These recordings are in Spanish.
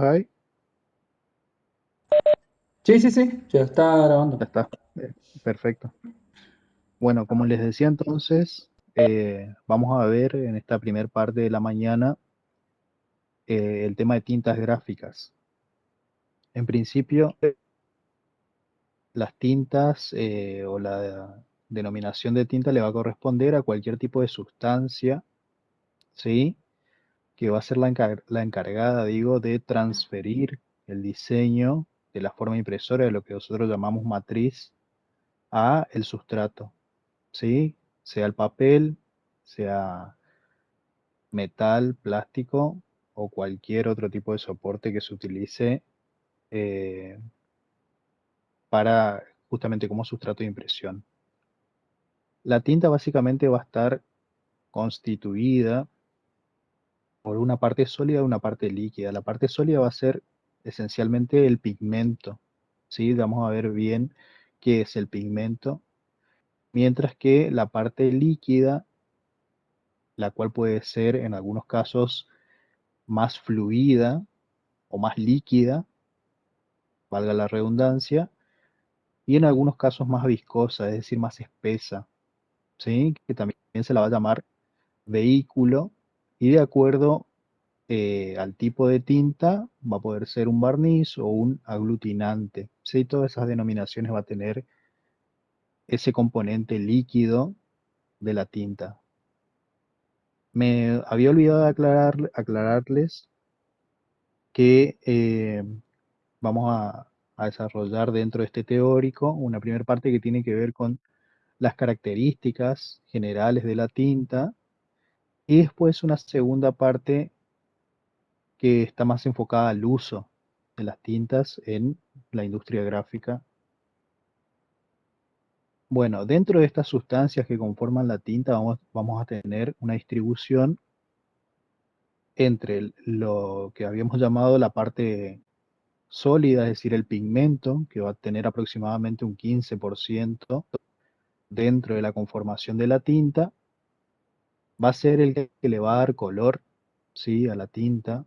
Ahí, Sí, sí, sí, ya está ya grabando. está. Perfecto. Bueno, como les decía entonces, vamos a ver en esta primera parte de la mañana el tema de tintas gráficas. En principio, las tintas o la denominación de tinta le va a corresponder a cualquier tipo de sustancia, ¿sí? Que va a ser la encargada, digo, de transferir el diseño de la forma impresora de lo que nosotros llamamos matriz a el sustrato, ¿sí? Sea el papel, sea metal, plástico o cualquier otro tipo de soporte que se utilice eh, para justamente como sustrato de impresión. La tinta básicamente va a estar constituida por una parte sólida y una parte líquida. La parte sólida va a ser esencialmente el pigmento, ¿sí? Vamos a ver bien qué es el pigmento, mientras que la parte líquida, la cual puede ser en algunos casos más fluida o más líquida, valga la redundancia, y en algunos casos más viscosa, es decir, más espesa, ¿sí? Que también se la va a llamar vehículo, y de acuerdo al tipo de tinta va a poder ser un barniz o un aglutinante, ¿sí? Todas esas denominaciones va a tener ese componente líquido de la tinta. Me había olvidado de aclararles que vamos a desarrollar dentro de este teórico una primera parte que tiene que ver con las características generales de la tinta y después una segunda parte que está más enfocada al uso de las tintas en la industria gráfica. Bueno, dentro de estas sustancias que conforman la tinta vamos a tener una distribución entre lo que habíamos llamado la parte sólida, es decir, el pigmento, que va a tener aproximadamente un 15% dentro de la conformación de la tinta, va a ser el que le va a dar color, ¿sí? A la tinta.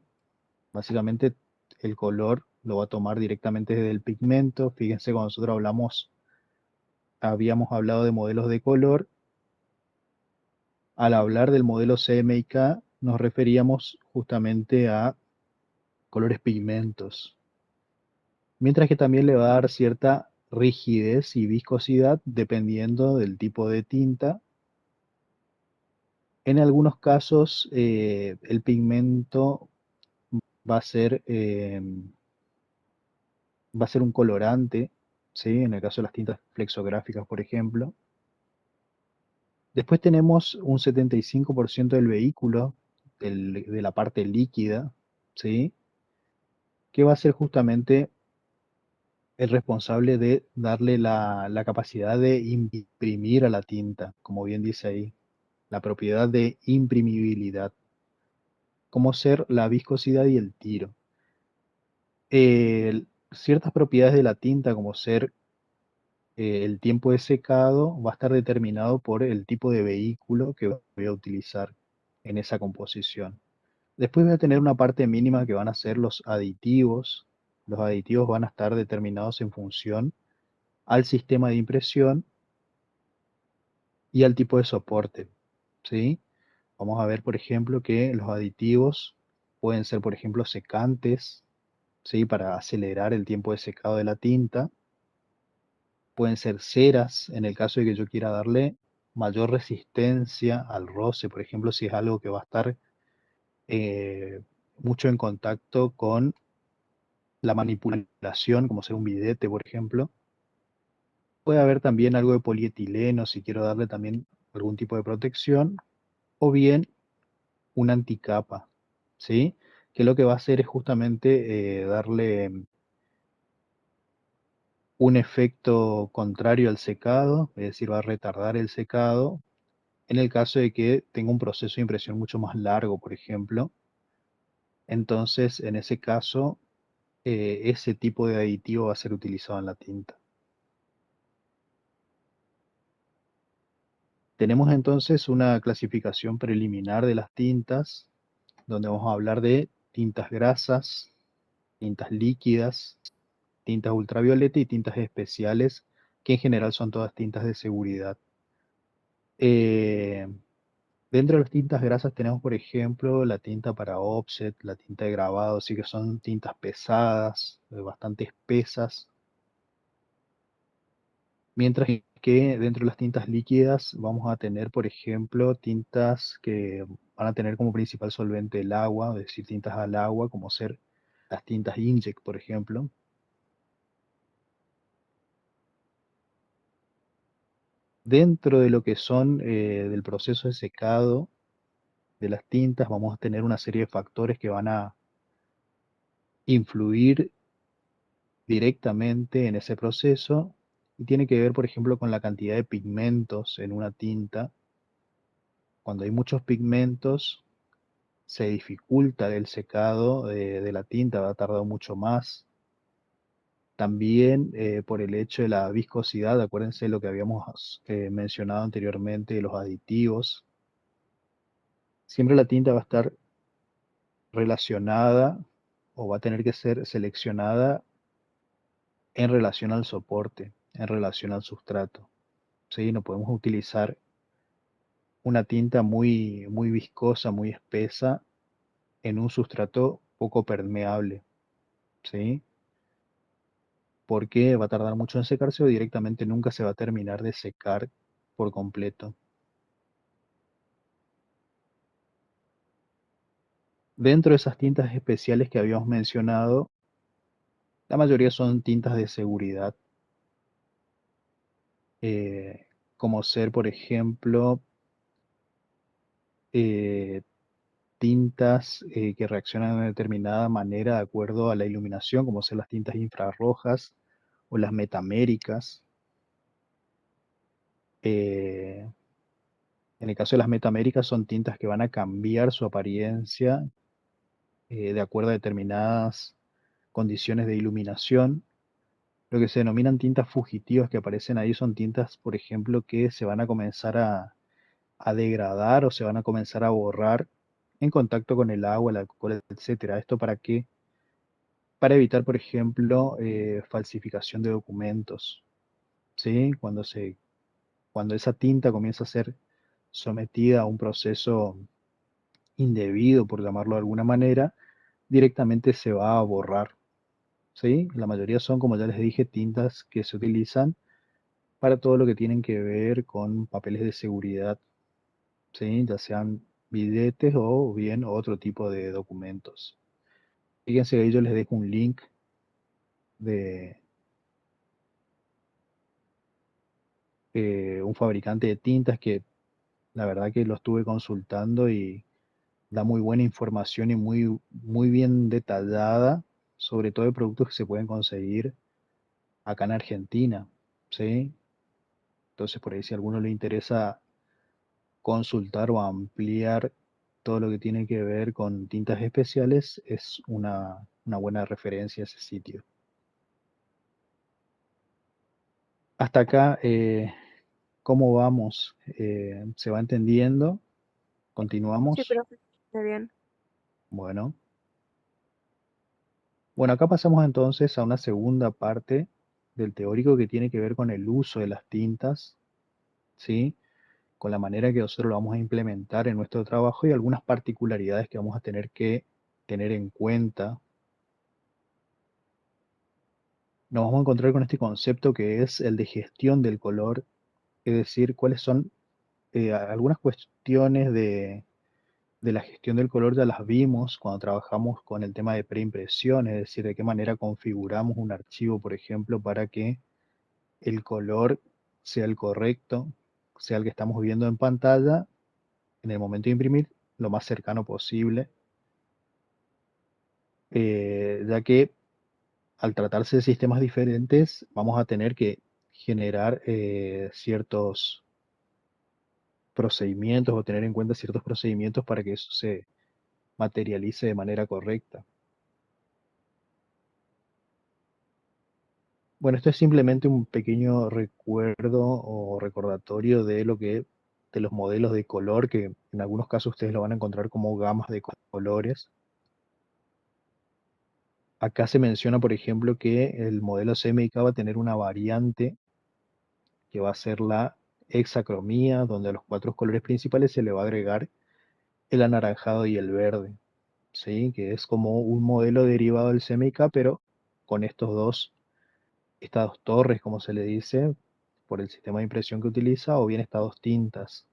Básicamente el color lo va a tomar directamente desde el pigmento. Fíjense, cuando nosotros habíamos hablado de modelos de color, al hablar del modelo CMYK nos referíamos justamente a colores pigmentos, mientras que también le va a dar cierta rigidez y viscosidad dependiendo del tipo de tinta. En algunos casos el pigmento va a ser, va a ser un colorante, ¿sí? En el caso de las tintas flexográficas, por ejemplo. Después tenemos un 75% del vehículo, de la parte líquida, ¿sí? Que va a ser justamente el responsable de darle la capacidad de imprimir a la tinta, como bien dice ahí, la propiedad de imprimibilidad, como ser la viscosidad y el tiro. Ciertas propiedades de la tinta, como ser el tiempo de secado, va a estar determinado por el tipo de vehículo que voy a utilizar en esa composición. Después voy a tener una parte mínima que van a ser los aditivos. Los aditivos van a estar determinados en función al sistema de impresión y al tipo de soporte, ¿sí? Vamos a ver, por ejemplo, que los aditivos pueden ser, por ejemplo, secantes, ¿sí? Para acelerar el tiempo de secado de la tinta. Pueden ser ceras en el caso de que yo quiera darle mayor resistencia al roce, por ejemplo, si es algo que va a estar eh, mucho en contacto con la manipulación, como ser un bidete, por ejemplo. Puede haber también algo de polietileno si quiero darle también algún tipo de protección, o bien una anticapa, ¿sí? Que lo que va a hacer es justamente darle un efecto contrario al secado, es decir, va a retardar el secado en el caso de que tenga un proceso de impresión mucho más largo, por ejemplo. Entonces, en ese caso, ese tipo de aditivo va a ser utilizado en la tinta. Tenemos entonces una clasificación preliminar de las tintas, donde vamos a hablar de tintas grasas, tintas líquidas, tintas ultravioleta y tintas especiales, que en general son todas tintas de seguridad. Eh, Dentro de las tintas grasas tenemos, por ejemplo, la tinta para offset, la tinta de grabado, así que son tintas pesadas, bastante espesas. Mientras que dentro de las tintas líquidas vamos a tener, por ejemplo, tintas que van a tener como principal solvente el agua, es decir, tintas al agua, como ser las tintas Inject, por ejemplo. Dentro de lo que son del proceso de secado de las tintas, vamos a tener una serie de factores que van a influir directamente en ese proceso y tiene que ver, por ejemplo, con la cantidad de pigmentos en una tinta. Cuando hay muchos pigmentos, se dificulta el secado de la tinta, va a tardar mucho más. También por el hecho de la viscosidad, acuérdense de lo que habíamos mencionado anteriormente, de los aditivos. Siempre la tinta va a estar relacionada o va a tener que ser seleccionada en relación al soporte, en relación al sustrato. ¿Sí? No podemos utilizar una tinta muy viscosa, muy espesa en un sustrato poco permeable, ¿sí? Porque va a tardar mucho en secarse o directamente nunca se va a terminar de secar por completo. Dentro de esas tintas especiales que habíamos mencionado, la mayoría son tintas de seguridad, como ser, por ejemplo, eh, tintas que reaccionan de una determinada manera de acuerdo a la iluminación, como ser las tintas infrarrojas o las metaméricas. Eh, en el caso de las metaméricas son tintas que van a cambiar su apariencia de acuerdo a determinadas condiciones de iluminación. Lo que se denominan tintas fugitivas que aparecen ahí son tintas, por ejemplo, que se van a comenzar a degradar o se van a comenzar a borrar en contacto con el agua, el alcohol, etcétera. ¿Esto para qué? Para evitar, por ejemplo, falsificación de documentos, ¿sí? Cuando esa tinta comienza a ser sometida a un proceso indebido, por llamarlo de alguna manera, directamente se va a borrar, ¿sí? La mayoría son, como ya les dije, tintas que se utilizan para todo lo que tienen que ver con papeles de seguridad, ¿sí? Ya sean billetes o bien otro tipo de documentos. Fíjense que ahí yo les dejo un link de un fabricante de tintas que la verdad que lo estuve consultando y da muy buena información y muy bien detallada, sobre todo de productos que se pueden conseguir acá en Argentina, ¿sí? Entonces, por ahí si a alguno le interesa consultar o ampliar todo lo que tiene que ver con tintas especiales, es una buena referencia a ese sitio. Hasta acá, ¿cómo vamos? ¿Se va entendiendo? Sí, ¿Continuamos? profe, está bien. Bueno. Bueno, acá pasamos entonces a una segunda parte del teórico que tiene que ver con el uso de las tintas, ¿sí? Con la manera que nosotros lo vamos a implementar en nuestro trabajo y algunas particularidades que vamos a tener que tener en cuenta. Nos vamos a encontrar con este concepto que es el de gestión del color, es decir, cuáles son algunas cuestiones de la gestión del color ya las vimos cuando trabajamos con el tema de preimpresión, es decir, de qué manera configuramos un archivo, por ejemplo, para que el color sea el correcto, sea el que estamos viendo en pantalla en el momento de imprimir, lo más cercano posible, ya que al tratarse de sistemas diferentes, vamos a tener que generar ciertos procedimientos o tener en cuenta ciertos procedimientos para que eso se materialice de manera correcta. Bueno, esto es simplemente un pequeño recuerdo o recordatorio de de los modelos de color, que en algunos casos ustedes lo van a encontrar como gamas de colores. Acá se menciona, por ejemplo, que el modelo CMYK va a tener una variante que va a ser la hexacromía, donde a los 4 colores principales se le va a agregar el anaranjado y el verde, ¿sí? Que es como un modelo derivado del CMYK, pero con estas dos torres, como se le dice, por el sistema de impresión que utiliza, o bien estas dos tintas.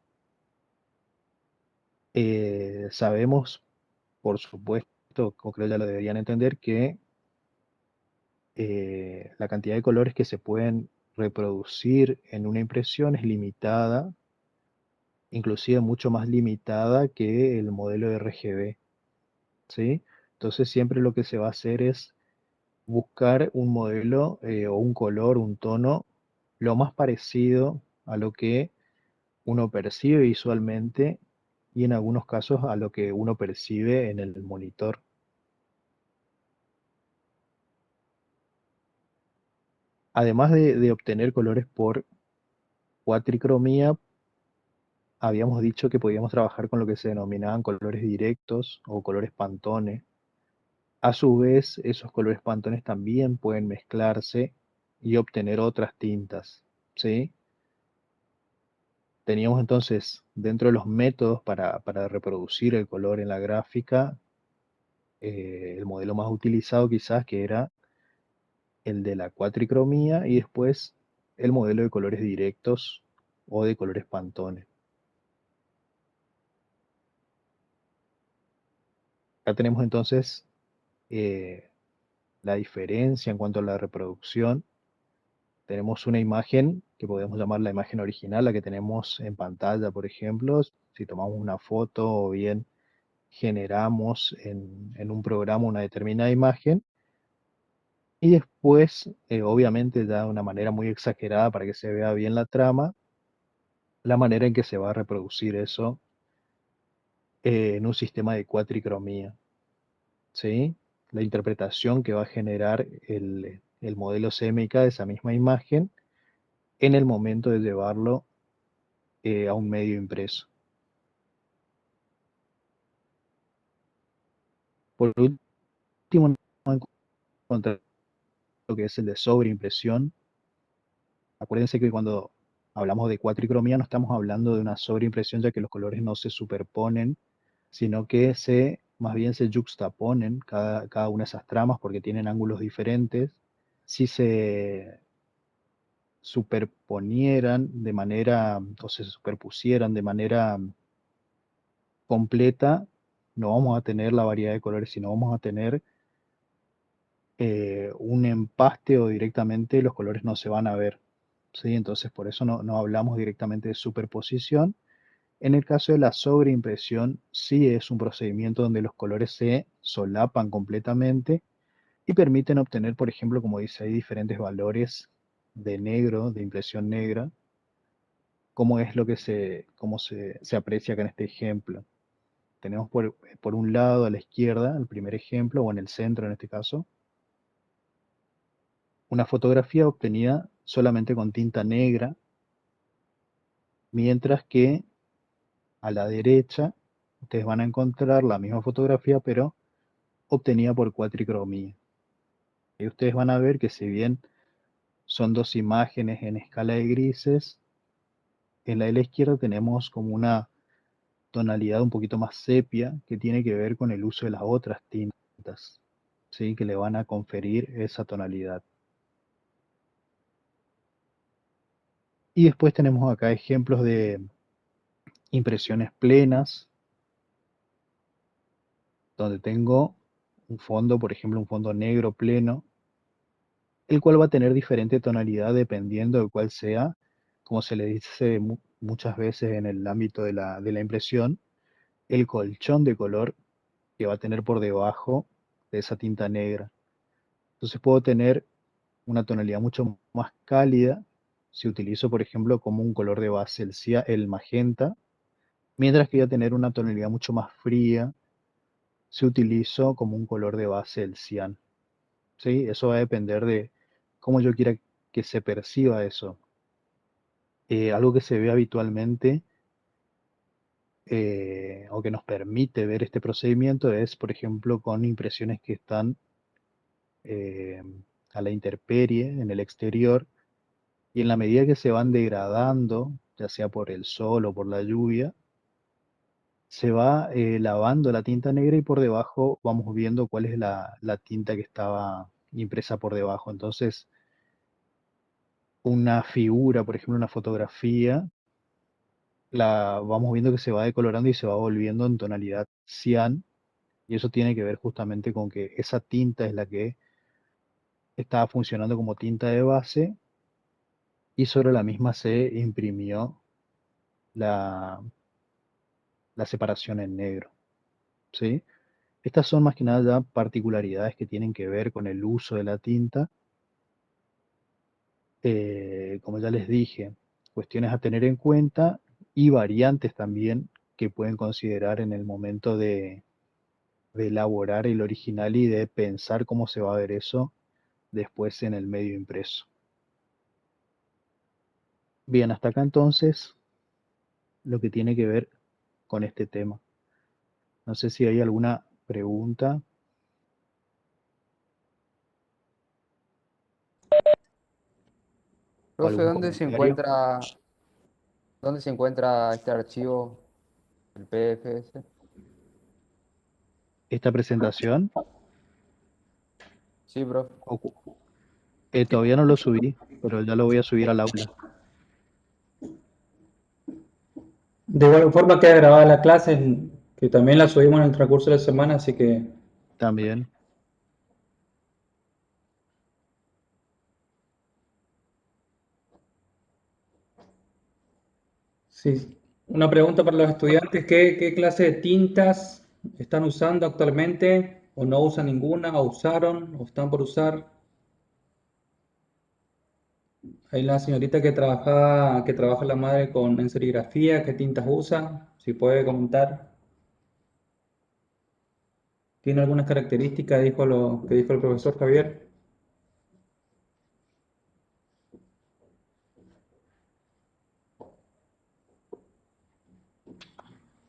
Sabemos, por supuesto, como creo ya lo deberían entender, que la cantidad de colores que se pueden reproducir en una impresión es limitada, inclusive mucho más limitada que el modelo RGB, ¿sí? Entonces siempre lo que se va a hacer es buscar un modelo o un color, un tono, lo más parecido a lo que uno percibe visualmente y en algunos casos a lo que uno percibe en el monitor. Además de obtener colores por cuatricromía, habíamos dicho que podíamos trabajar con lo que se denominaban colores directos o colores Pantone. A su vez, esos colores Pantones también pueden mezclarse y obtener otras tintas, ¿sí? Teníamos entonces dentro de los métodos para reproducir el color en la gráfica, el modelo más utilizado quizás que era el de la cuatricromía y después el modelo de colores directos o de colores Pantone. Acá tenemos entonces la diferencia en cuanto a la reproducción. Tenemos una imagen que podemos llamar la imagen original, la que tenemos en pantalla, por ejemplo. Si tomamos una foto o bien generamos en un programa una determinada imagen y después, obviamente, ya de una manera muy exagerada para que se vea bien la trama, la manera en que se va a reproducir eso en un sistema de cuatricromía, ¿sí? La interpretación que va a generar el modelo CMYK de esa misma imagen en el momento de llevarlo a un medio impreso. Por último, no encontrar lo que es el de sobreimpresión. Acuérdense que cuando hablamos de cuatricromía no estamos hablando de una sobreimpresión, ya que los colores no se superponen, sino que más bien se juxtaponen cada una de esas tramas porque tienen ángulos diferentes. Si se superponieran de manera, o se superpusieran de manera completa, no vamos a tener la variedad de colores, sino vamos a tener un empaste o directamente los colores no se van a ver, ¿sí? Entonces por eso no hablamos directamente de superposición. En el caso de la sobreimpresión, sí es un procedimiento donde los colores se solapan completamente y permiten obtener, por ejemplo, como dice ahí, diferentes valores de negro, de impresión negra, como es lo que se aprecia acá en este ejemplo. Tenemos por un lado a la izquierda, el primer ejemplo, o en el centro en este caso, una fotografía obtenida solamente con tinta negra, mientras que a la derecha ustedes van a encontrar la misma fotografía, pero obtenida por cuatricromía. Y ustedes van a ver que si bien son dos imágenes en escala de grises, en la de la izquierda tenemos como una tonalidad un poquito más sepia que tiene que ver con el uso de las otras tintas, ¿sí? Que le van a conferir esa tonalidad. Y después tenemos acá ejemplos de impresiones plenas, donde tengo un fondo, por ejemplo, un fondo negro pleno, el cual va a tener diferente tonalidad dependiendo de cuál sea, como se le dice muchas veces en el ámbito de la impresión, el colchón de color que va a tener por debajo de esa tinta negra. Entonces puedo tener una tonalidad mucho más cálida si utilizo, por ejemplo, como un color de base el magenta, mientras que voy a tener una tonalidad mucho más fría si utilizo como un color de base el cian. ¿Sí? Eso va a depender de cómo yo quiera que se perciba eso. Algo que se ve habitualmente o que nos permite ver este procedimiento es, por ejemplo, con impresiones que están a la intemperie en el exterior, y en la medida que se van degradando, ya sea por el sol o por la lluvia, se va lavando la tinta negra y por debajo vamos viendo cuál es la tinta que estaba impresa por debajo. Entonces, una figura, por ejemplo, una fotografía, la vamos viendo que se va decolorando y se va volviendo en tonalidad cian, y eso tiene que ver justamente con que esa tinta es la que estaba funcionando como tinta de base y sobre la misma se imprimió la, la separación en negro, ¿sí? Estas son más que nada ya particularidades que tienen que ver con el uso de la tinta. Como ya les dije, cuestiones a tener en cuenta y variantes también que pueden considerar en el momento de elaborar el original y de pensar cómo se va a ver eso después en el medio impreso. Bien, hasta acá entonces lo que tiene que ver con este tema. No sé si hay alguna pregunta. O Profe, algún comentario. dónde se encuentra este archivo, el PFS? Esta presentación Sí, profe. todavía no lo subí, pero ya lo voy a subir al aula De igual forma queda grabada la clase, que también la subimos en el transcurso de la semana, así que también. sí. Una pregunta para los estudiantes, ¿qué clase de tintas están usando actualmente? ¿O no usan ninguna? ¿O usaron? ¿O están por usar? Hay la señorita que trabaja la madre en serigrafía, ¿qué tintas usa? Si puede comentar. ¿Tiene algunas características? Dijo lo que dijo el profesor Javier.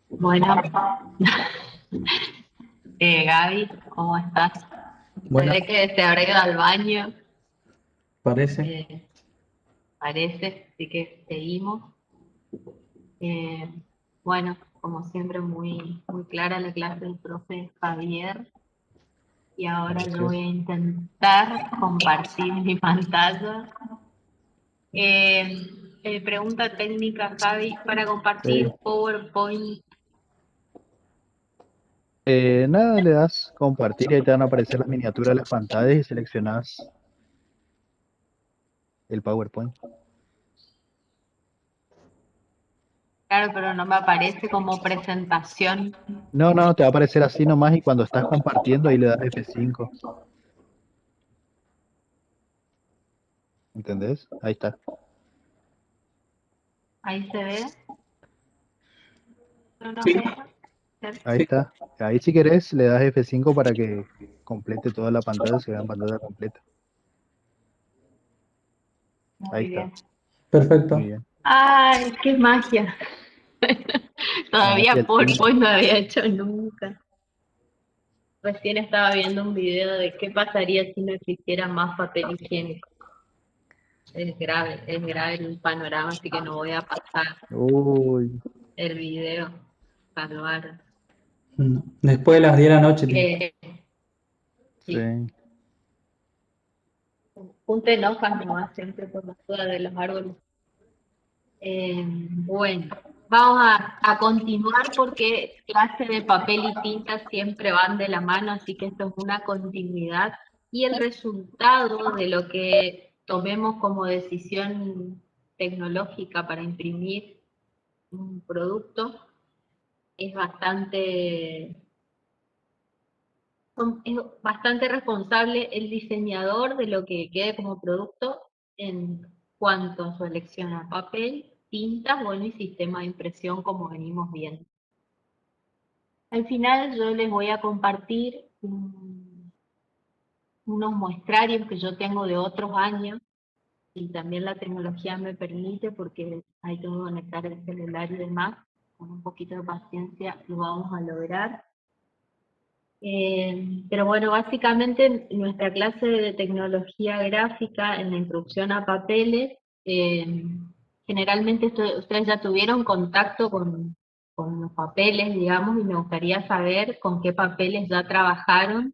Bueno, Gaby, ¿cómo estás? Se Bueno, ve que se habrá ido al baño, parece. eh, parece, así que seguimos. Eh, bueno, como siempre, muy clara la clase del profe Javier. Y ahora yo voy Gracias. a intentar compartir mi pantalla. Pregunta técnica, Javi, para Sí. compartir PowerPoint. Nada, le das compartir y ahí te van a aparecer las miniaturas de las pantallas y seleccionas el PowerPoint. Claro, pero no me aparece como presentación. No, no, te va a aparecer así nomás y cuando estás compartiendo ahí le das F5. ¿Entendés? Ahí está. Ahí se ve. ¿No nos Sí, deja? Ahí sí. está. Ahí si querés le das F5 para que complete toda la pantalla, se vea en pantalla completa. Ahí Muy está. bien. Muy Perfecto. bien. ¡Ay, qué magia! La magia Todavía china. PowerPoint no había hecho nunca. Recién estaba viendo un video de qué pasaría si no existiera más papel higiénico. Es grave el panorama, así que no voy a pasar Uy, el video. Salvar. Después de las 10 de la noche. Eh, sí, sí. junten hojas nomás siempre por la duda de los árboles. Bueno, vamos a continuar porque clase de papel y tinta siempre van de la mano, así que esto es una continuidad y el resultado de lo que tomemos como decisión tecnológica para imprimir un producto es es bastante responsable el diseñador de lo que quede como producto en cuanto a su elección a papel, tintas, bueno, y sistema de impresión como venimos viendo. Al final yo les voy a compartir unos muestrarios que yo tengo de otros años y también la tecnología me permite porque hay que conectar el celular y demás. Con un poquito de paciencia lo vamos a lograr. Pero bueno, básicamente nuestra clase de tecnología gráfica en la introducción a papeles, generalmente ustedes ya tuvieron contacto con los papeles, digamos, y me gustaría saber con qué papeles ya trabajaron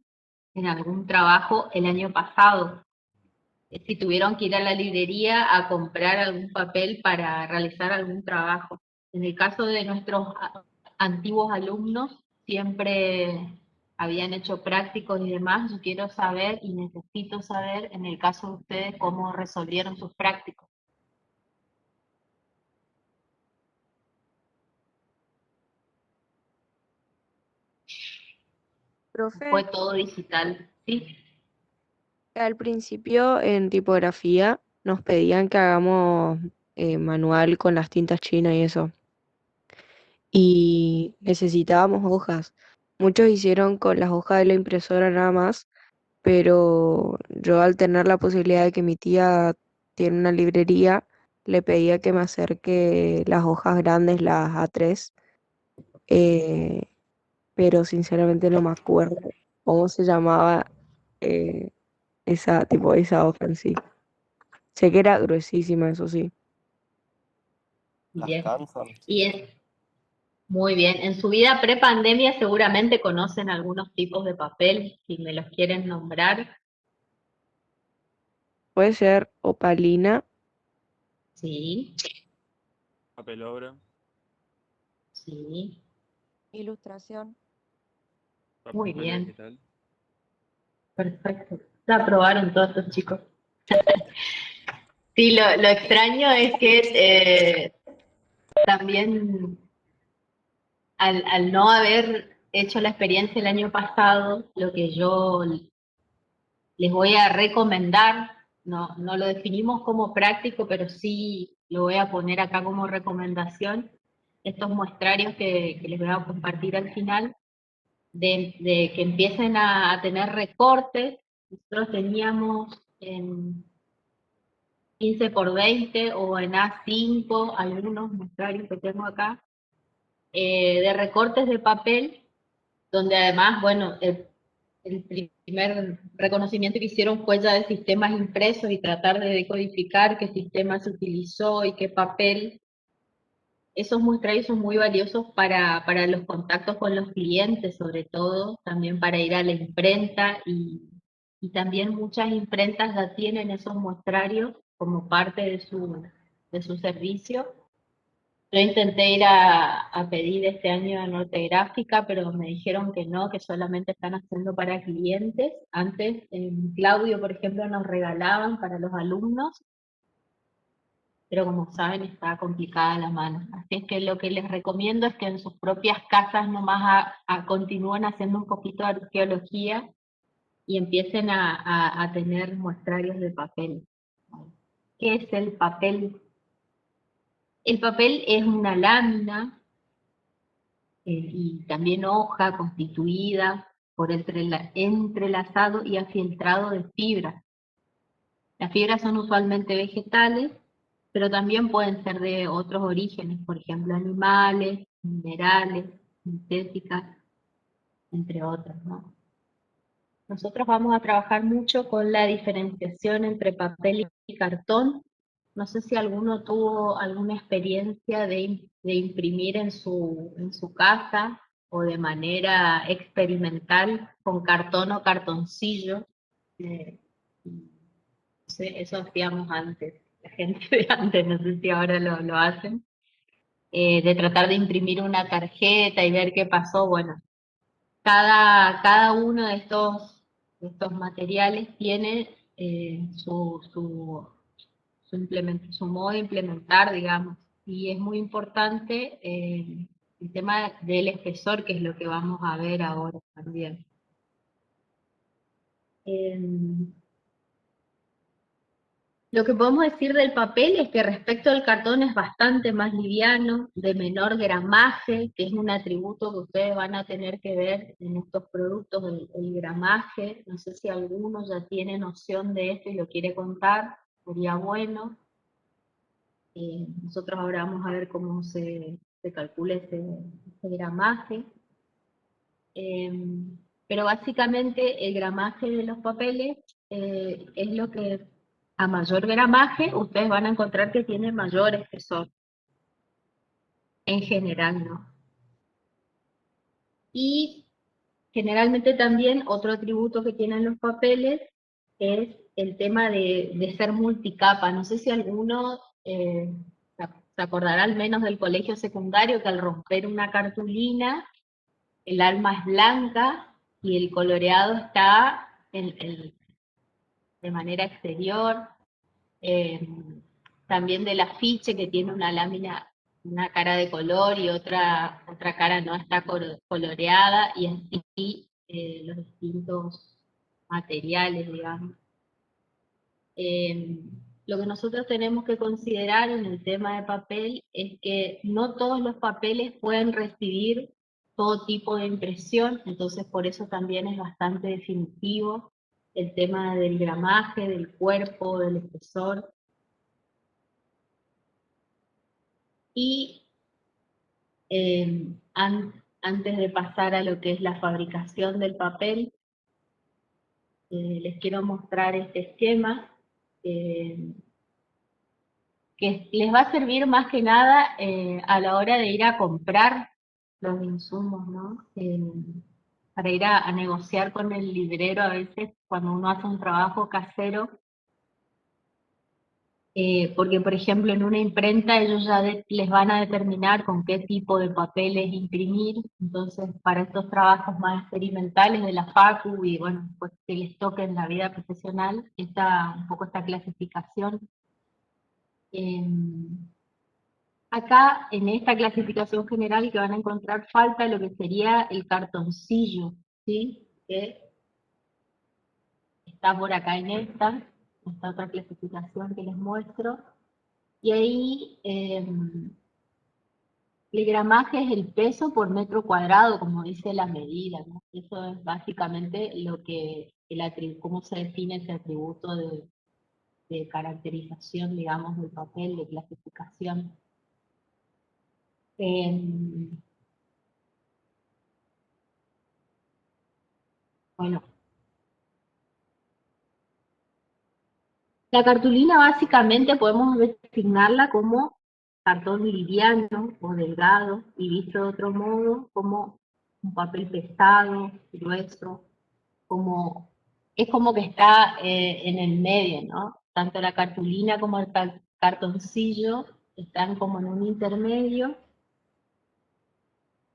en algún trabajo el año pasado. Si tuvieron que ir a la librería a comprar algún papel para realizar algún trabajo. En el caso de nuestros antiguos alumnos, siempre habían hecho prácticos y demás. Yo quiero saber y necesito saber, en el caso de ustedes, cómo resolvieron sus prácticos. Profe, Fue todo digital, ¿sí? al principio en tipografía nos pedían que hagamos manual con las tintas chinas y eso. Y necesitábamos hojas. Muchos hicieron con las hojas de la impresora nada más, pero yo al tener la posibilidad de que mi tía tiene una librería, le pedía que me acerque las hojas grandes, las A3, eh, pero sinceramente no me acuerdo cómo se llamaba eh, esa hoja en sí. Sé que era gruesísima, eso sí. Las Bien. Canson. Muy bien. En su vida pre-pandemia seguramente conocen algunos tipos de papel, si me los quieren nombrar. Puede ser opalina, Sí, Papel obra, sí. ilustración. Muy papel bien. vegetal. Perfecto. Ya aprobaron todos estos chicos. Sí, lo extraño es que también al no haber hecho la experiencia el año pasado, lo que yo les voy a recomendar, no lo definimos como práctico, pero sí lo voy a poner acá como recomendación, estos muestrarios que les voy a compartir al final, de que empiecen a tener recortes. Nosotros teníamos en 15 por 20 o en A5, algunos muestrarios que tengo acá, de recortes de papel, donde además, bueno, el primer reconocimiento que hicieron fue ya de sistemas impresos y tratar de decodificar qué sistema se utilizó y qué papel. Esos muestrarios son muy valiosos para los contactos con los clientes, sobre todo, también para ir a la imprenta y también muchas imprentas ya tienen esos muestrarios como parte de su servicio. Yo intenté ir a pedir este año a Norte Gráfica, pero me dijeron que no, que solamente están haciendo para clientes. Antes, en Claudio, por ejemplo, nos regalaban para los alumnos, pero como saben está complicada la mano. Así es que lo que les recomiendo es que en sus propias casas nomás continúen haciendo un poquito de arqueología y empiecen a tener muestrarios de papel. ¿Qué es el papel? El papel es una lámina y también hoja constituida por entrelazado y afieltrado de fibras. Las fibras son usualmente vegetales, pero también pueden ser de otros orígenes, por ejemplo, animales, minerales, sintéticas, entre otros, ¿no? Nosotros vamos a trabajar mucho con la diferenciación entre papel y cartón. No sé si alguno tuvo alguna experiencia de imprimir en su casa o de manera experimental con cartón o cartoncillo. Eh, eso hacíamos antes, la gente de antes, no sé si ahora lo hacen, de tratar de imprimir una tarjeta y ver qué pasó. Bueno, cada uno de estos materiales tiene su modo de implementar, digamos, y es muy importante el tema del espesor, que es lo que vamos a ver ahora también. Lo que podemos decir del papel es que respecto al cartón es bastante más liviano, de menor gramaje, que es un atributo que ustedes van a tener que ver en estos productos, el gramaje. No sé si alguno ya tiene noción de esto y lo quiere contar, sería bueno. Nosotros ahora vamos a ver cómo se calcula ese gramaje. Pero básicamente el gramaje de los papeles es lo que, a mayor gramaje, ustedes van a encontrar que tiene mayor espesor. En general, ¿no? Y generalmente también otro atributo que tienen los papeles es el tema de ser multicapa. No sé si alguno se acordará al menos del colegio secundario que al romper una cartulina, el alma es blanca y el coloreado está de manera exterior. También del afiche que tiene una lámina, una cara de color y otra cara no está coloreada, y así los distintos materiales, digamos. Lo que nosotros tenemos que considerar en el tema de papel es que no todos los papeles pueden recibir todo tipo de impresión, entonces por eso también es bastante definitivo el tema del gramaje, del cuerpo, del espesor. Y antes de pasar a lo que es la fabricación del papel, les quiero mostrar este esquema que les va a servir más que nada a la hora de ir a comprar los insumos, ¿no? Para ir a negociar con el librero a veces cuando uno hace un trabajo casero. Porque, por ejemplo, en una imprenta ellos ya les van a determinar con qué tipo de papeles imprimir, entonces para estos trabajos más experimentales de la facu y bueno, pues que les toque en la vida profesional, un poco esta clasificación. Acá, en esta clasificación general que van a encontrar, falta lo que sería el cartoncillo, ¿sí? Que está por acá en esta otra clasificación que les muestro. Y ahí el gramaje es el peso por metro cuadrado, como dice la medida, ¿no? Eso es básicamente lo que cómo se define ese atributo de caracterización, digamos, del papel, de clasificación. Bueno, la cartulina básicamente podemos designarla como cartón liviano o delgado, y visto de otro modo como un papel pesado, grueso, es como que está en el medio, ¿no? Tanto la cartulina como el cartoncillo están como en un intermedio,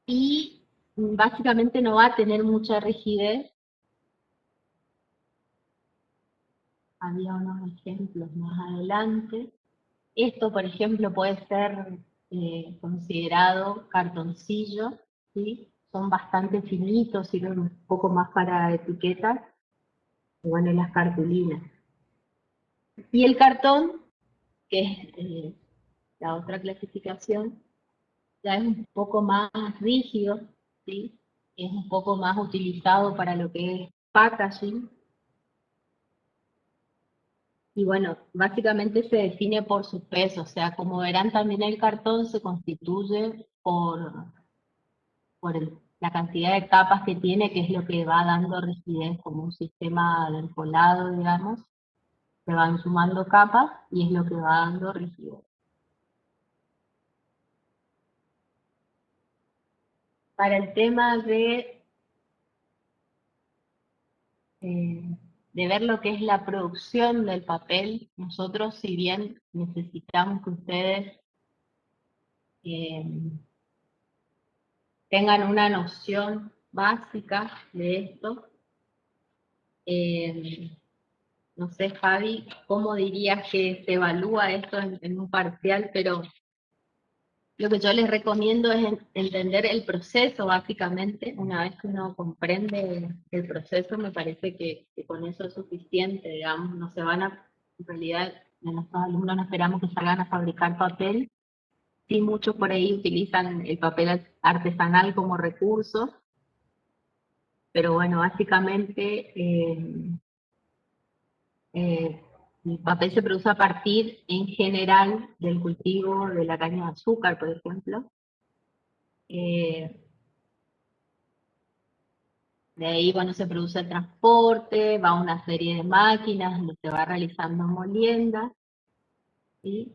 y básicamente no va a tener mucha rigidez. Había unos ejemplos más adelante. Esto, por ejemplo, puede ser considerado cartoncillo, ¿sí? Son bastante finitos, sirven un poco más para etiquetas, y bueno, las cartulinas. Y el cartón, que es la otra clasificación, ya es un poco más rígido, ¿sí? Es un poco más utilizado para lo que es packaging. Y bueno, básicamente se define por su peso, o sea, como verán también el cartón se constituye por la cantidad de capas que tiene, que es lo que va dando rigidez, como un sistema de encolado, digamos. Se van sumando capas y es lo que va dando rigidez. Para el tema de ver lo que es la producción del papel, nosotros, si bien necesitamos que ustedes tengan una noción básica de esto, no sé, Javi, ¿cómo dirías que se evalúa esto en un parcial? Pero lo que yo les recomiendo es entender el proceso, básicamente. Una vez que uno comprende el proceso, me parece que con eso es suficiente, digamos. No se van en realidad, nuestros alumnos no esperamos que salgan a fabricar papel. Sí, muchos por ahí utilizan el papel artesanal como recurso, pero bueno, básicamente el papel se produce a partir, en general, del cultivo de la caña de azúcar, por ejemplo. De ahí, bueno, se produce el transporte, va a una serie de máquinas donde se va realizando molienda, ¿sí?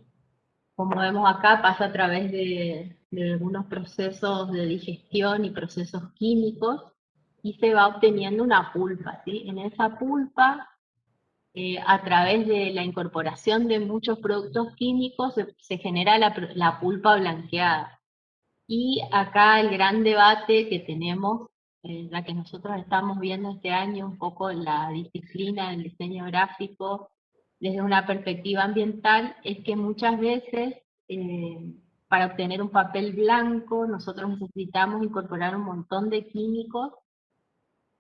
Como vemos acá, pasa a través de algunos procesos de digestión y procesos químicos y se va obteniendo una pulpa, ¿sí? En esa pulpa, a través de la incorporación de muchos productos químicos, se genera la pulpa blanqueada. Y acá el gran debate que tenemos, la que nosotros estamos viendo este año, un poco la disciplina del diseño gráfico desde una perspectiva ambiental, es que muchas veces para obtener un papel blanco nosotros necesitamos incorporar un montón de químicos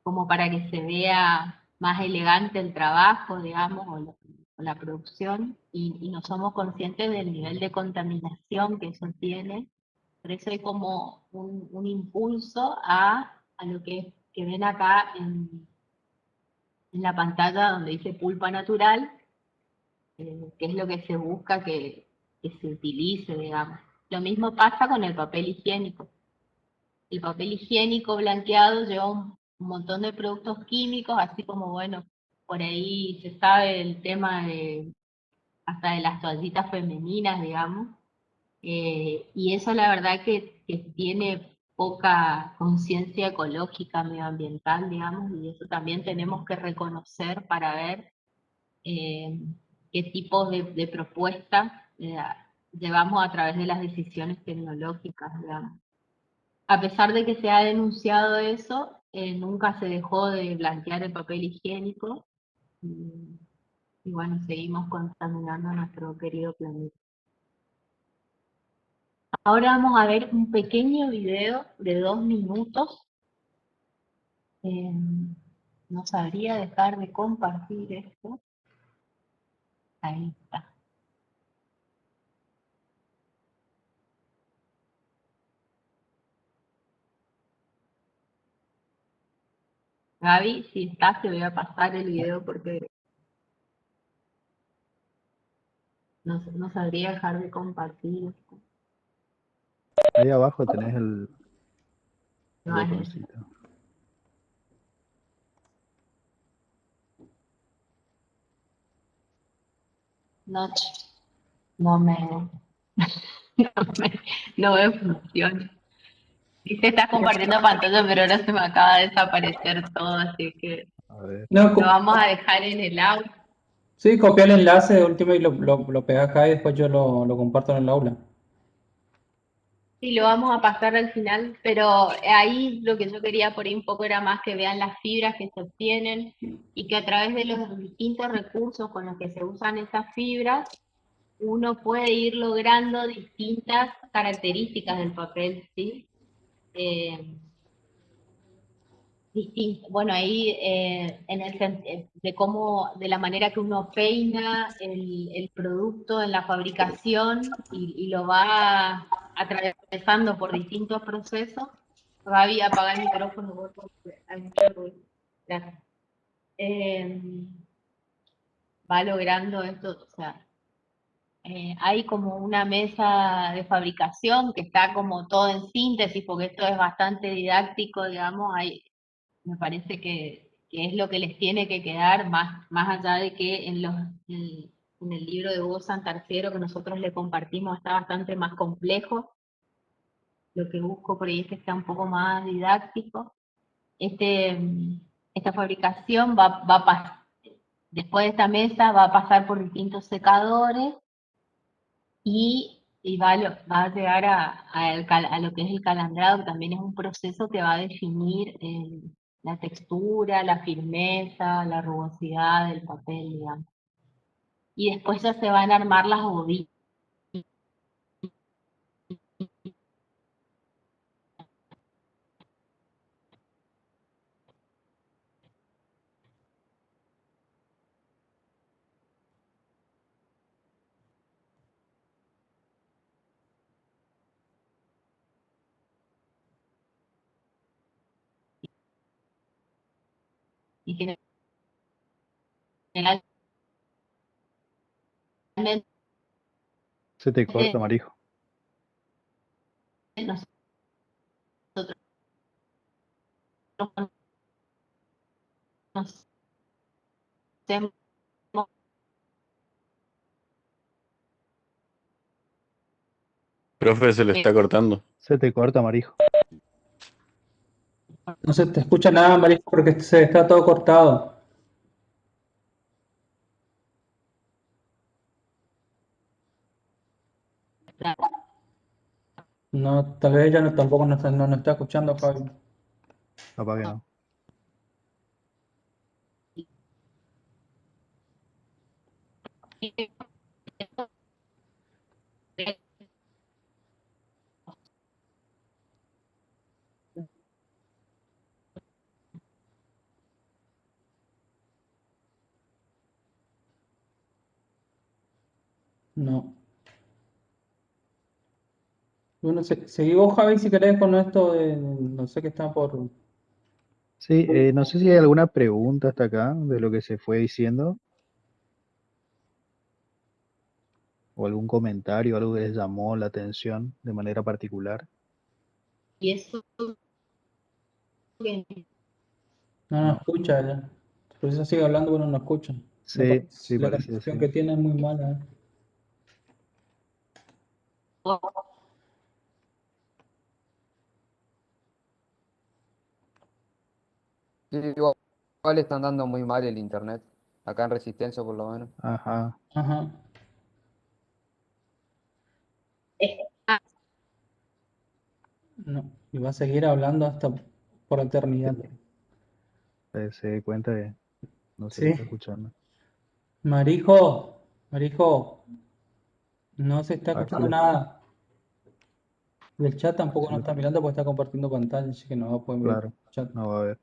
como para que se vea más elegante el trabajo, digamos, o la producción, y no somos conscientes del nivel de contaminación que eso tiene. Por eso hay como un impulso a lo que ven acá en la pantalla donde dice pulpa natural, que es lo que se busca que se utilice, digamos. Lo mismo pasa con el papel higiénico. El papel higiénico blanqueado lleva un montón de productos químicos, así como, bueno, por ahí se sabe el tema hasta de las toallitas femeninas, digamos. Y eso la verdad que tiene poca conciencia ecológica, medioambiental, digamos, y eso también tenemos que reconocer para ver qué tipos de propuestas llevamos a través de las decisiones tecnológicas, digamos. A pesar de que se ha denunciado eso, nunca se dejó de blanquear el papel higiénico y bueno, seguimos contaminando nuestro querido planeta. Ahora vamos a ver un pequeño video de 2 minutos. No sabría dejar de compartir esto. Ahí está. Gaby, si estás, te voy a pasar el video porque no sabría dejar de compartir esto. Ahí abajo tenés el No, es- botoncito. no, no me, no me funciona. Dice, estás compartiendo pantalla, pero ahora se me acaba de desaparecer todo, así que A ver, No, lo vamos a dejar en el audio. sí, copia el enlace de último y lo pega acá y después yo lo comparto en el aula. Sí, lo vamos a pasar al final, pero ahí lo que yo quería por ahí un poco era más que vean las fibras que se obtienen y que a través de los distintos recursos con los que se usan esas fibras, uno puede ir logrando distintas características del papel, ¿sí? Bueno, ahí en de cómo, de la manera que uno peina el producto en la fabricación y lo va atravesando por distintos procesos. Gaby, apaga el micrófono vos, porque hay mucho ruido. Gracias. Va logrando esto, o sea, hay como una mesa de fabricación que está como todo en síntesis, porque esto es bastante didáctico, digamos, me parece que es lo que les tiene que quedar, más allá de que en el libro de Hugo Santarciero que nosotros le compartimos está bastante más complejo. Lo que busco por ahí es que sea un poco más didáctico. Esta fabricación después de esta mesa va a pasar por distintos secadores y va a llegar a lo que es el calandrado, que también es un proceso que va a definir la textura, la firmeza, la rugosidad del papel, digamos. Y después ya se van a armar las bobinas. Y generalmente se te corta, Marijo. nosotros hacemos. Profe, se le está cortando. Se te corta, Marijo. No se te escucha nada, Marisco, porque se está todo cortado. No, tal vez ella no, tampoco nos está escuchando, Javi. Capaz que no. No. Bueno, seguí vos, Javi, si querés con esto de, no sé qué está por... Sí, no sé si hay alguna pregunta hasta acá de lo que se fue diciendo o algún comentario, algo que les llamó la atención de manera particular. Y eso que No nos escucha ella. Por eso sigue hablando, pero no nos escucha. Sí, sí, La parece que conexión sí. que tiene es muy mala. Sí, igual están dando muy mal el internet. Acá en Resistencia, por lo menos. Ajá. Ajá. No. Y va a seguir hablando hasta por eternidad. Se dé cuenta que no se le está Sí. escuchando. Marijo, Marijo, no se está A ver si escuchando le, nada. Del chat a ver tampoco si nos le- está mirando porque está compartiendo pantalla, así que no va a poder ver el claro, chat. no va a ver.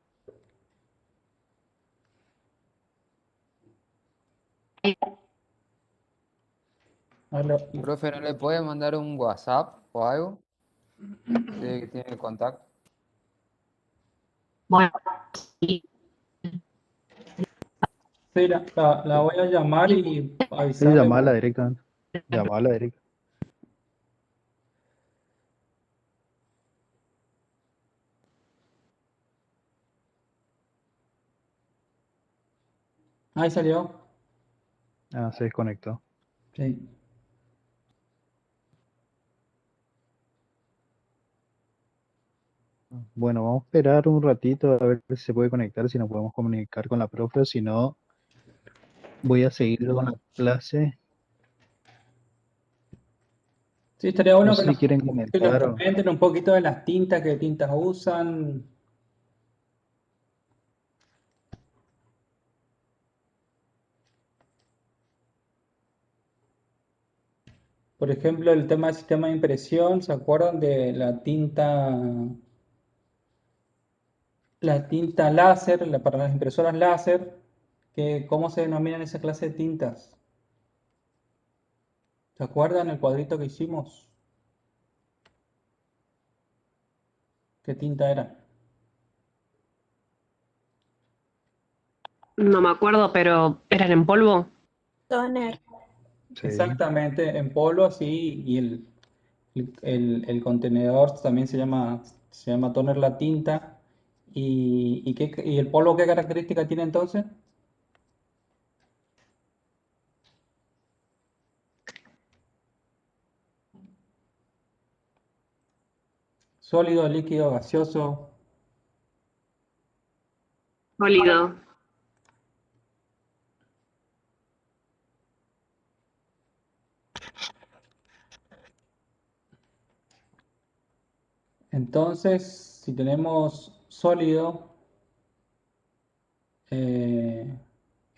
Habla- Profe, ¿no le puede mandar un WhatsApp o algo? Sí, que tiene el contacto. bueno, y Sí, la voy a llamar y Sí, avisarle. llamarla directamente. Llamarla directamente. Ahí salió. Ah, se desconectó. Sí. Bueno, vamos a esperar un ratito a ver si se puede conectar, si nos podemos comunicar con la profe, si no, voy a seguir con la clase. Sí, estaría No bueno sé si quieren que nos comentar o... comenten un poquito de las tintas, qué tintas usan. Por ejemplo, el tema del sistema de impresión, ¿se acuerdan de la tinta láser, para las impresoras láser? ¿Cómo se denominan esa clase de tintas? ¿Se acuerdan el cuadrito que hicimos? ¿Qué tinta era? No me acuerdo, pero ¿eran en polvo? Toner. Sí, Exactamente, en polvo así, y el contenedor también se llama toner la tinta. ¿Y el polvo qué característica tiene entonces? Sólido, líquido, gaseoso. Sólido. Entonces, si tenemos sólido, eh,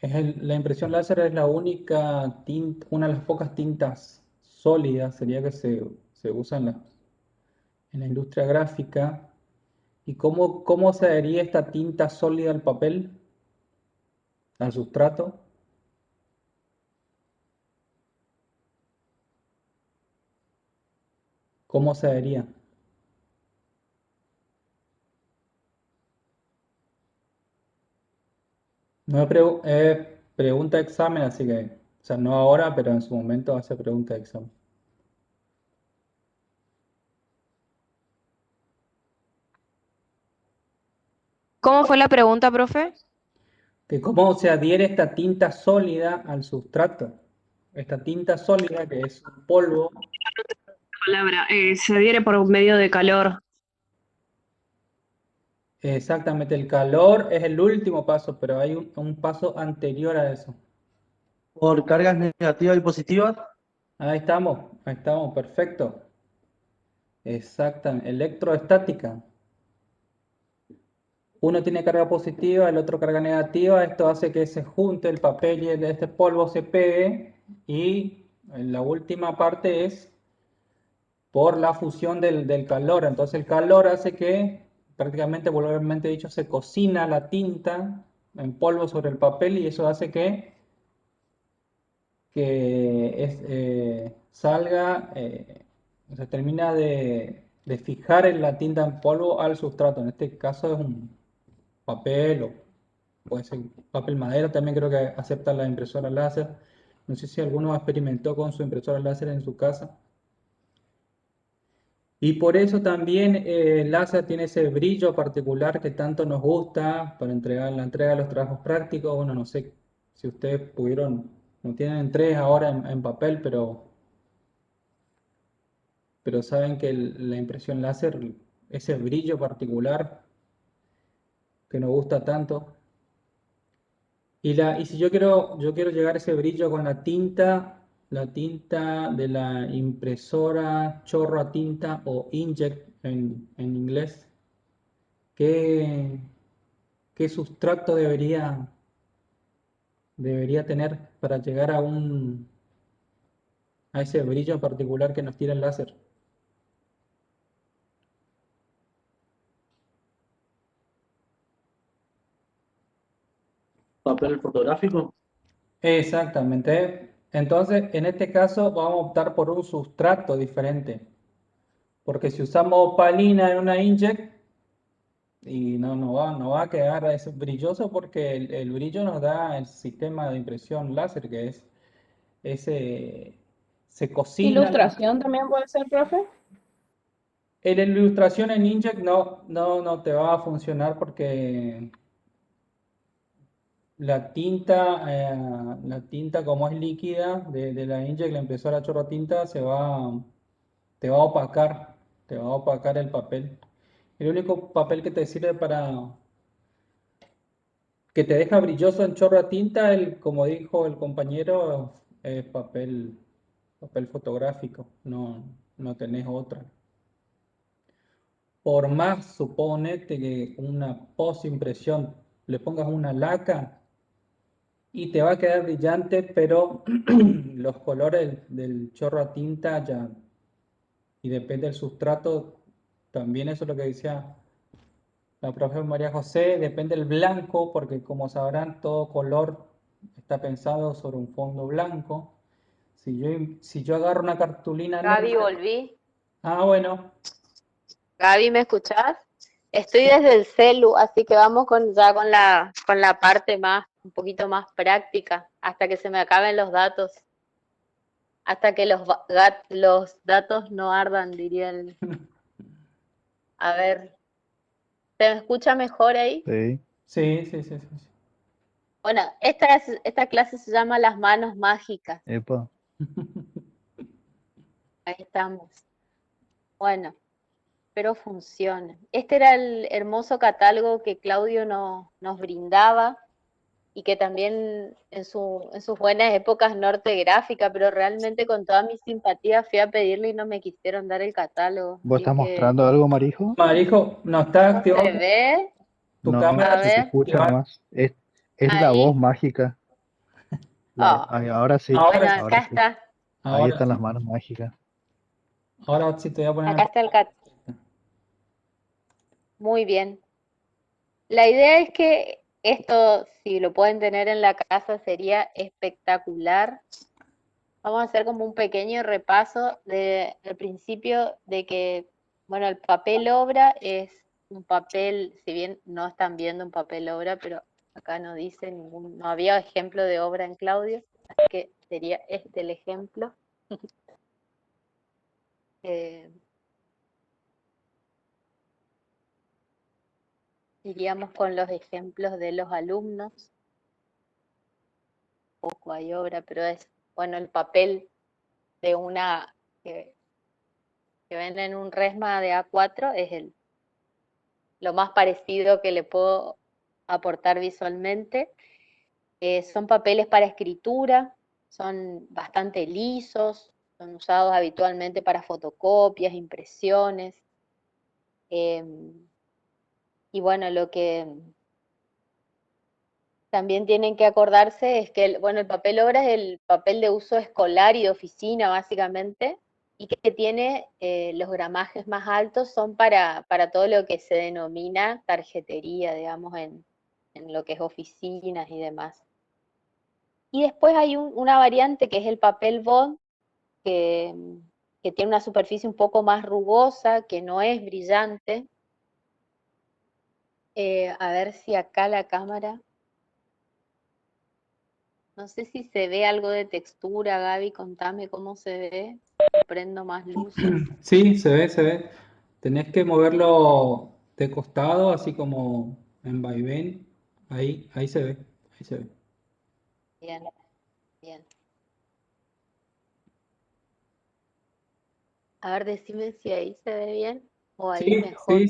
la impresión láser es la única tinta, una de las pocas tintas sólidas, sería que se usa en la industria gráfica. ¿Y cómo se adhería esta tinta sólida al papel, al sustrato? ¿Cómo se adhería? No es pregunta de examen, así que, o sea, no ahora, pero en su momento va a ser pregunta de examen. ¿Cómo fue la pregunta, profe? que cómo se adhiere esta tinta sólida al sustrato. Esta tinta sólida, que es un polvo, Palabra, se adhiere por medio de calor. exactamente, el calor es el último paso, pero hay un paso anterior a eso. Por cargas negativas y positivas. Ahí estamos, perfecto. Exactamente, electroestática. Uno tiene carga positiva, el otro carga negativa, esto hace que se junte el papel y este polvo se pegue, y la última parte es por la fusión del calor. Entonces el calor hace que, prácticamente vulgarmente dicho, se cocina la tinta en polvo sobre el papel, y eso hace que salga, se termina de fijar en la tinta en polvo al sustrato. En este caso es un papel, o puede ser papel madera, también creo que acepta la impresora láser. No sé si alguno experimentó con su impresora láser en su casa. Y por eso también el láser tiene ese brillo particular que tanto nos gusta para entregar la entrega de los trabajos prácticos. Bueno, no sé si ustedes pudieron, no tienen tres ahora en papel, pero saben que la impresión láser, ese brillo particular que nos gusta tanto. Y si yo quiero llegar a ese brillo con la tinta de la impresora chorro a tinta, o inkjet en inglés, ¿qué, qué sustrato debería tener para llegar a ese brillo particular que nos tira el láser? Papel fotográfico. Exactamente. Entonces, en este caso vamos a optar por un sustrato diferente, porque si usamos opalina en una inkjet, y no va a quedar ese brilloso, porque el brillo nos da el sistema de impresión láser, que es ese, se cocina Ilustración también puede ser, profe. en la ilustración en inkjet no te va a funcionar, porque la tinta como es líquida de la inkjet, la impresora chorro tinta, te va a opacar, te va a opacar el papel. El único papel que te sirve que te deja brilloso en chorro a tinta, como dijo el compañero, es papel fotográfico, no tenés otra. Por más, suponete que una post-impresión le pongas una laca y te va a quedar brillante, pero los colores del chorro a tinta ya, y depende del sustrato, también eso es lo que decía la profesora María José, depende del blanco, porque como sabrán, todo color está pensado sobre un fondo blanco. Si yo agarro una cartulina Gaby, negra. volví. Bueno, Gaby, ¿me escuchás? Estoy desde el celu, así que vamos ya con la parte más, un poquito más práctica, hasta que se me acaben los datos, hasta que los datos no ardan, diría el. A ver, ¿se me escucha mejor ahí? Sí. sí. Bueno, esta clase se llama Las manos mágicas. Epa. Ahí estamos. Bueno, pero funciona. Este era el hermoso catálogo que Claudio nos brindaba, y que también en sus buenas épocas Norte Gráfica, pero realmente con toda mi simpatía fui a pedirle y no me quisieron dar el catálogo. ¿Vos Así estás que mostrando algo, Marijo? Marijo, no está no se activado ve. tu No, cámara, A se te ver, escucha activar. nomás. Es la voz ahí. mágica. Oh, Ahora sí, bueno, Ahora sí, acá ahora sí. está. Ahí ahora están sí. las manos mágicas. Ahora sí te voy a poner Acá en está el catálogo. Muy bien. La idea es que esto, si lo pueden tener en la casa, sería espectacular. Vamos a hacer como un pequeño repaso del principio de que, bueno, el papel obra es un papel, si bien no están viendo un papel obra, pero acá no dice no había ejemplo de obra en Claudio, así que sería este el ejemplo. Eh, Iríamos con los ejemplos de los alumnos. tampoco hay obra, pero es, bueno, el papel de una que venden en un resma de A4 es lo más parecido que le puedo aportar visualmente. Son papeles para escritura, son bastante lisos, son usados habitualmente para fotocopias, impresiones. Y bueno, lo que también tienen que acordarse es que el papel obra es el papel de uso escolar y de oficina, básicamente, y que tiene los gramajes más altos son para todo lo que se denomina tarjetería, digamos, en lo que es oficinas y demás. Y después hay una variante que es el papel bond, que tiene una superficie un poco más rugosa, que no es brillante. A ver si acá la cámara... No sé si se ve algo de textura, Gaby, contame cómo se ve. Prendo más luces. Sí, se ve, se ve. Tenés que moverlo de costado, así como en vaivén. Ahí se ve, ahí se ve. Bien, bien. A ver, decime si ahí se ve bien o ahí Sí, mejor.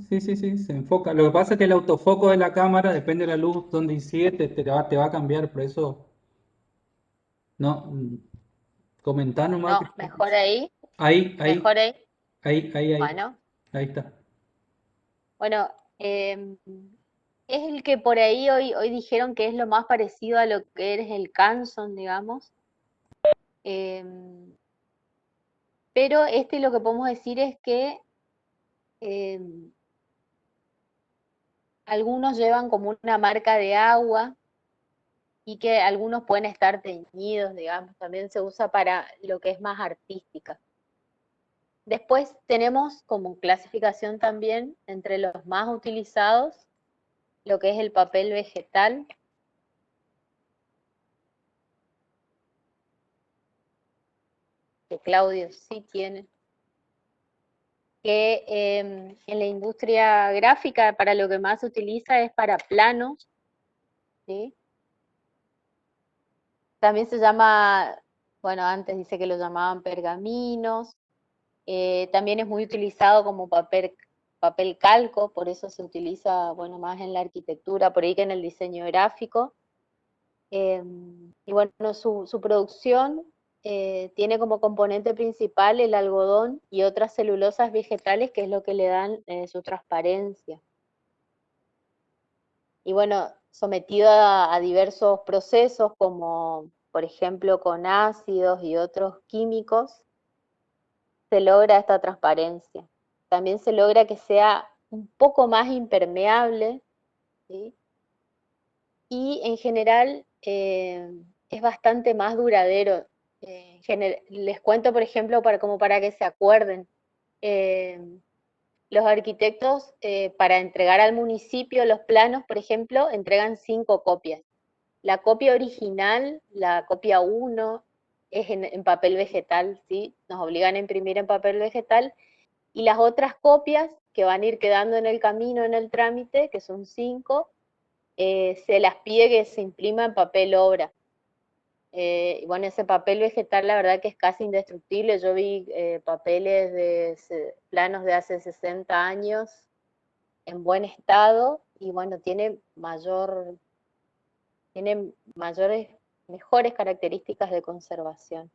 sí, se enfoca. Lo que pasa es que el autofoco de la cámara, depende de la luz donde incide, te va a cambiar, por eso no, comentá nomás. No, mejor ahí, Ahí, mejor ahí. ahí Bueno, está. bueno, es el que por ahí hoy dijeron que es lo más parecido a lo que es el Canson, digamos. Em, pero lo que podemos decir es que algunos llevan como una marca de agua y que algunos pueden estar teñidos, digamos, también se usa para lo que es más artística. Después tenemos como clasificación también entre los más utilizados lo que es el papel vegetal, que Claudio sí tiene, que en la industria gráfica para lo que más se utiliza es para planos, ¿sí? También se llama, bueno, antes dice que lo llamaban pergaminos, también es muy utilizado como papel calco, por eso se utiliza, bueno, más en la arquitectura, por ahí que en el diseño gráfico. Y bueno, su producción tiene como componente principal el algodón y otras celulosas vegetales, que es lo que le dan su transparencia. Y bueno, sometido a diversos procesos, como por ejemplo con ácidos y otros químicos, se logra esta transparencia. También se logra que sea un poco más impermeable, ¿sí? Y en general es bastante más duradero. Les cuento, por ejemplo, como para que se acuerden, los arquitectos para entregar al municipio los planos, por ejemplo, entregan 5 copias. La copia original, la copia 1, es en papel vegetal, ¿sí? Nos obligan a imprimir en papel vegetal, y las otras copias que van a ir quedando en el camino, en el trámite, que son 5, se las pide que se imprima en papel obra. Y bueno, ese papel vegetal la verdad que es casi indestructible. Yo vi papeles de planos de hace 60 años en buen estado y bueno, tiene mejores características de conservación.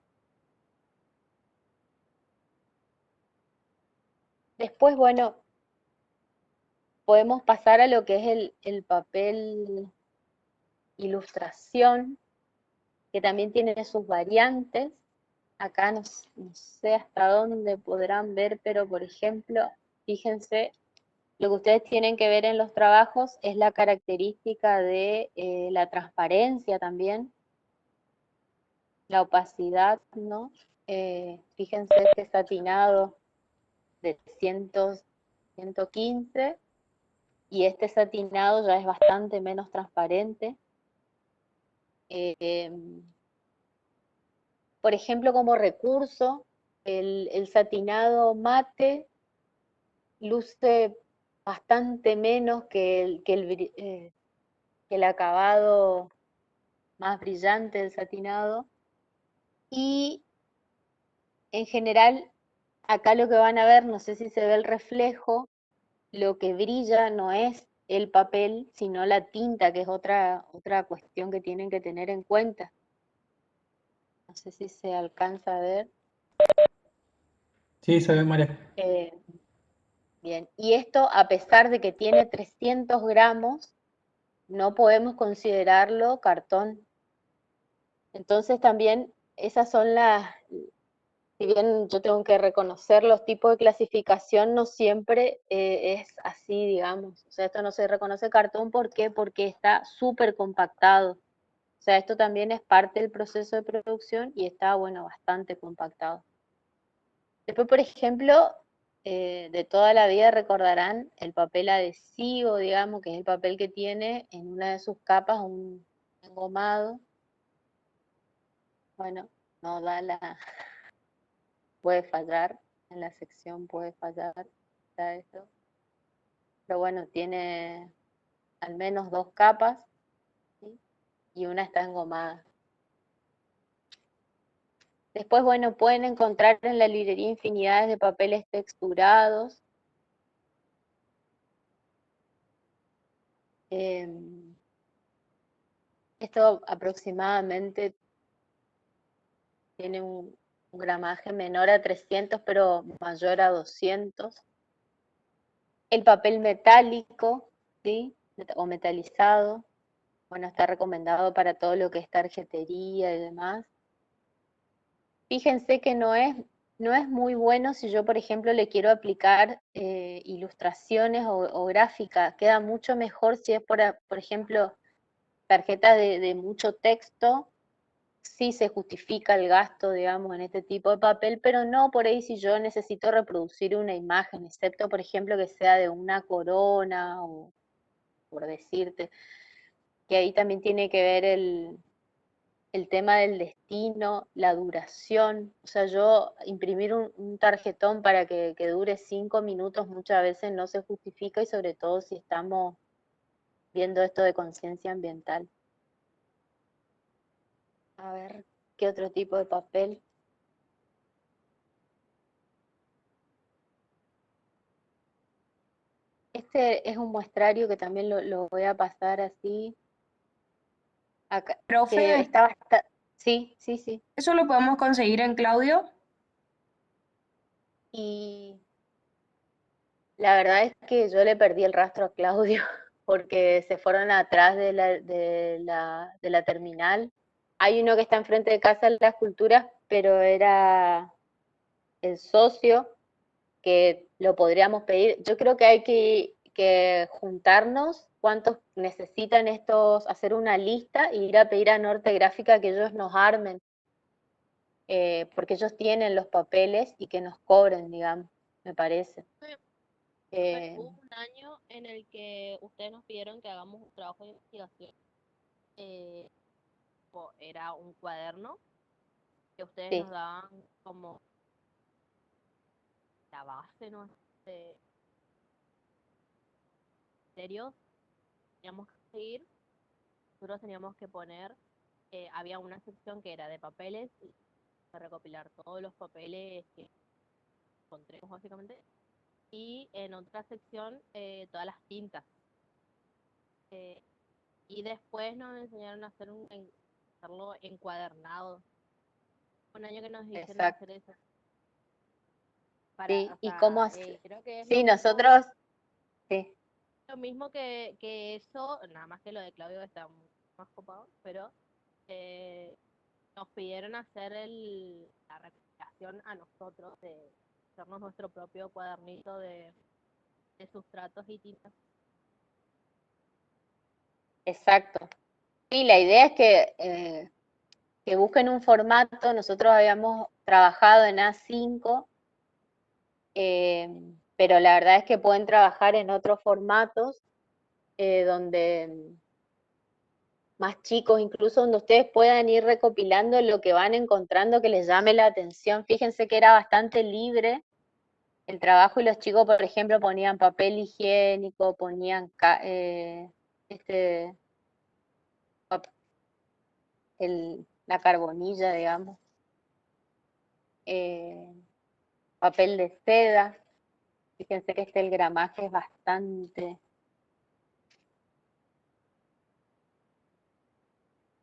Después, bueno, podemos pasar a lo que es el papel ilustración, que también tiene sus variantes. Acá no sé hasta dónde podrán ver, pero por ejemplo, fíjense, lo que ustedes tienen que ver en los trabajos es la característica de la transparencia también, la opacidad, ¿no? Fíjense este satinado de 115, y este satinado ya es bastante menos transparente. Por ejemplo, como recurso, el satinado mate luce bastante menos que el acabado más brillante el satinado. Y en general, acá lo que van a ver, no sé si se ve el reflejo, lo que brilla no es el papel, sino la tinta, que es otra cuestión que tienen que tener en cuenta. No sé si se alcanza a ver. Sí, se ve, María. Bien, y esto a pesar de que tiene 300 gramos, no podemos considerarlo cartón. Entonces también esas son si bien yo tengo que reconocer los tipos de clasificación, no siempre es así, digamos. O sea, esto no se reconoce cartón, ¿por qué? Porque está súper compactado. O sea, esto también es parte del proceso de producción y está, bueno, bastante compactado. Después, por ejemplo, de toda la vida recordarán el papel adhesivo, digamos, que es el papel que tiene en una de sus capas un engomado. Bueno, no da puede fallar, en la sección puede fallar, está esto. Pero bueno, tiene al menos 2 capas, ¿sí? Y una está engomada. Después, bueno, pueden encontrar en la librería infinidades de papeles texturados. Esto aproximadamente tiene un gramaje menor a 300, pero mayor a 200. El papel metálico, ¿sí? O metalizado, bueno, está recomendado para todo lo que es tarjetería y demás. Fíjense que no es muy bueno si yo, por ejemplo, le quiero aplicar ilustraciones o gráficas. Queda mucho mejor si es, por ejemplo, tarjeta de mucho texto. Sí se justifica el gasto, digamos, en este tipo de papel, pero no por ahí si yo necesito reproducir una imagen, excepto, por ejemplo, que sea de una corona o, por decirte, que ahí también tiene que ver el tema del destino, la duración. O sea, yo imprimir un tarjetón para que dure 5 minutos muchas veces no se justifica, y sobre todo si estamos viendo esto de conciencia ambiental. A ver, ¿qué otro tipo de papel? Este es un muestrario que también lo voy a pasar así. Acá, que Profe, está bastante... Sí, sí, sí. ¿eso lo podemos conseguir en Claudio? Y la verdad es que yo le perdí el rastro a Claudio porque se fueron atrás de la terminal. Hay uno que está enfrente de Casa de las Culturas, pero era el socio, que lo podríamos pedir. Yo creo que hay que juntarnos cuántos necesitan estos, hacer una lista e ir a pedir a Norte Gráfica que ellos nos armen, porque ellos tienen los papeles y que nos cobren, digamos, me parece. Hubo un año en el que ustedes nos pidieron que hagamos un trabajo de investigación. Era un cuaderno que ustedes Sí. nos daban como la base, ¿no? De criterios. Teníamos que seguir. Nosotros teníamos que poner, había una sección que era de papeles, y recopilar todos los papeles que encontremos básicamente, y en otra sección todas las tintas. Y después nos enseñaron a hacerlo encuadernado. Un año que nos hicieron Exacto. hacer eso. Sí, O ¿y sea, cómo hacer? creo que es Sí, lo nosotros, sí, mismo que eso, nada más que lo de Claudio está más copado, pero nos pidieron hacer la recopilación a nosotros, de hacernos nuestro propio cuadernito de sustratos y tintas. exacto. Sí, la idea es que busquen un formato. Nosotros habíamos trabajado en A5, pero la verdad es que pueden trabajar en otros formatos, donde más chicos, incluso donde ustedes puedan ir recopilando lo que van encontrando que les llame la atención. Fíjense que era bastante libre el trabajo, y los chicos, por ejemplo, ponían papel higiénico, ponían este la carbonilla, digamos. Papel de seda. Fíjense que el gramaje es bastante.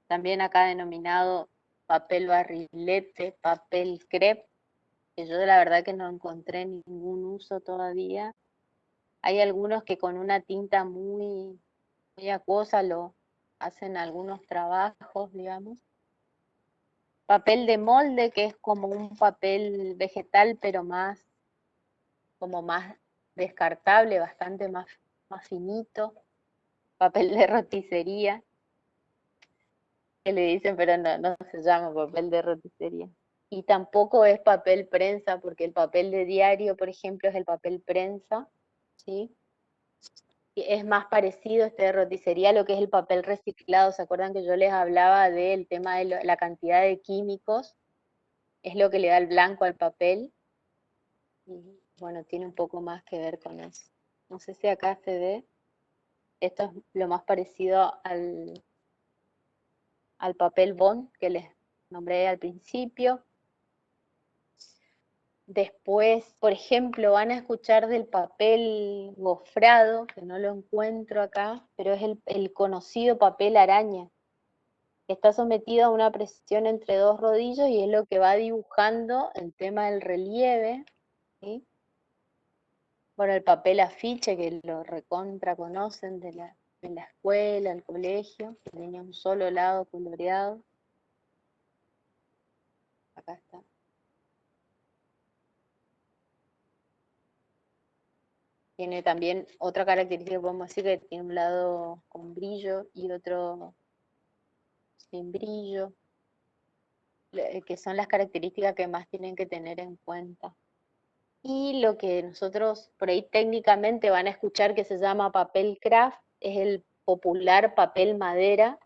También acá denominado papel barrilete, papel crepe, que yo la verdad que no encontré ningún uso todavía. Hay algunos que con una tinta muy acuosa lo hacen algunos trabajos, digamos. Papel de molde, que es como un papel vegetal, pero como más descartable, bastante más finito. Papel de roticería, que le dicen, pero no se llama papel de roticería. Y tampoco es papel prensa, porque el papel de diario, por ejemplo, es el papel prensa, ¿sí? Y es más parecido de roticería a lo que es el papel reciclado. ¿Se acuerdan que yo les hablaba del tema de la cantidad de químicos? Es lo que le da el blanco al papel. Y bueno, tiene un poco más que ver con eso. No sé si acá se ve. Esto es lo más parecido al papel bond que les nombré al principio. Después, por ejemplo, van a escuchar del papel gofrado, que no lo encuentro acá, pero es el conocido papel araña, que está sometido a una presión entre dos rodillos y es lo que va dibujando el tema del relieve, ¿sí? Bueno, el papel afiche, que lo recontra conocen de la escuela, el colegio, que tenía un solo lado coloreado. Acá está. Tiene también otra característica, podemos decir, que tiene un lado con brillo y otro sin brillo, que son las características que más tienen que tener en cuenta. Y lo que nosotros por ahí técnicamente van a escuchar que se llama papel craft, es el popular papel madera,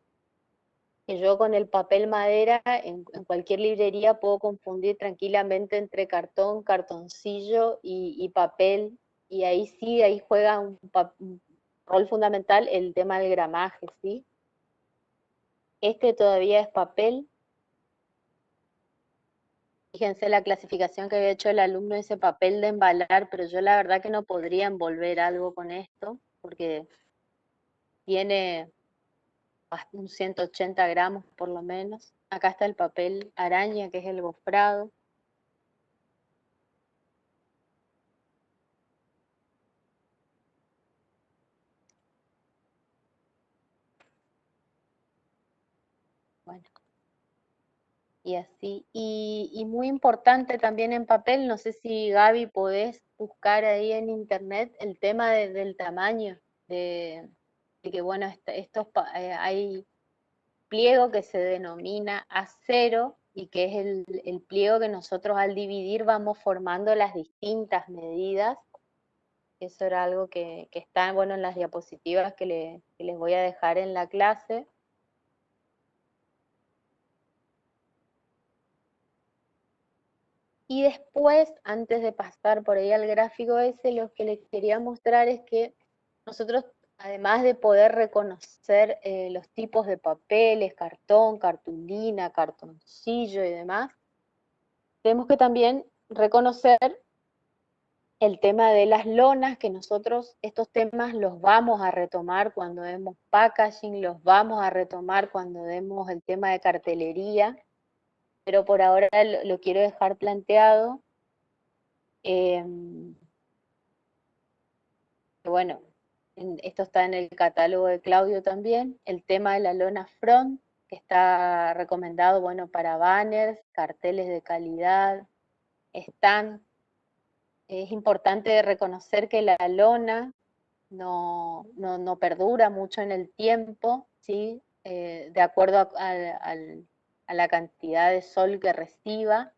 que yo con el papel madera en cualquier librería puedo confundir tranquilamente entre cartón, cartoncillo y papel, y ahí juega un rol fundamental el tema del gramaje, ¿sí? Este todavía es papel. Fíjense la clasificación que había hecho el alumno, ese papel de embalar, pero yo la verdad que no podría envolver algo con esto, porque tiene un 180 gramos por lo menos. Acá está el papel araña, que es el gofrado. Bueno, y así. Y muy importante también en papel, no sé si Gaby podés buscar ahí en internet el tema del tamaño, de que bueno, hay pliego que se denomina A0 y que es el pliego que nosotros al dividir vamos formando las distintas medidas. Eso era algo que está, bueno, en las diapositivas que les voy a dejar en la clase. Y después, antes de pasar por ahí al gráfico ese, lo que les quería mostrar es que nosotros, además de poder reconocer los tipos de papeles, cartón, cartulina, cartoncillo y demás, tenemos que también reconocer el tema de las lonas, que nosotros estos temas los vamos a retomar cuando demos packaging, los vamos a retomar cuando demos el tema de cartelería, pero por ahora lo quiero dejar planteado. Bueno, esto está en el catálogo de Claudio también, el tema de la lona front, que está recomendado, bueno, para banners, carteles de calidad, stand. Es importante reconocer que la lona no perdura mucho en el tiempo, ¿sí? De acuerdo a la cantidad de sol que reciba,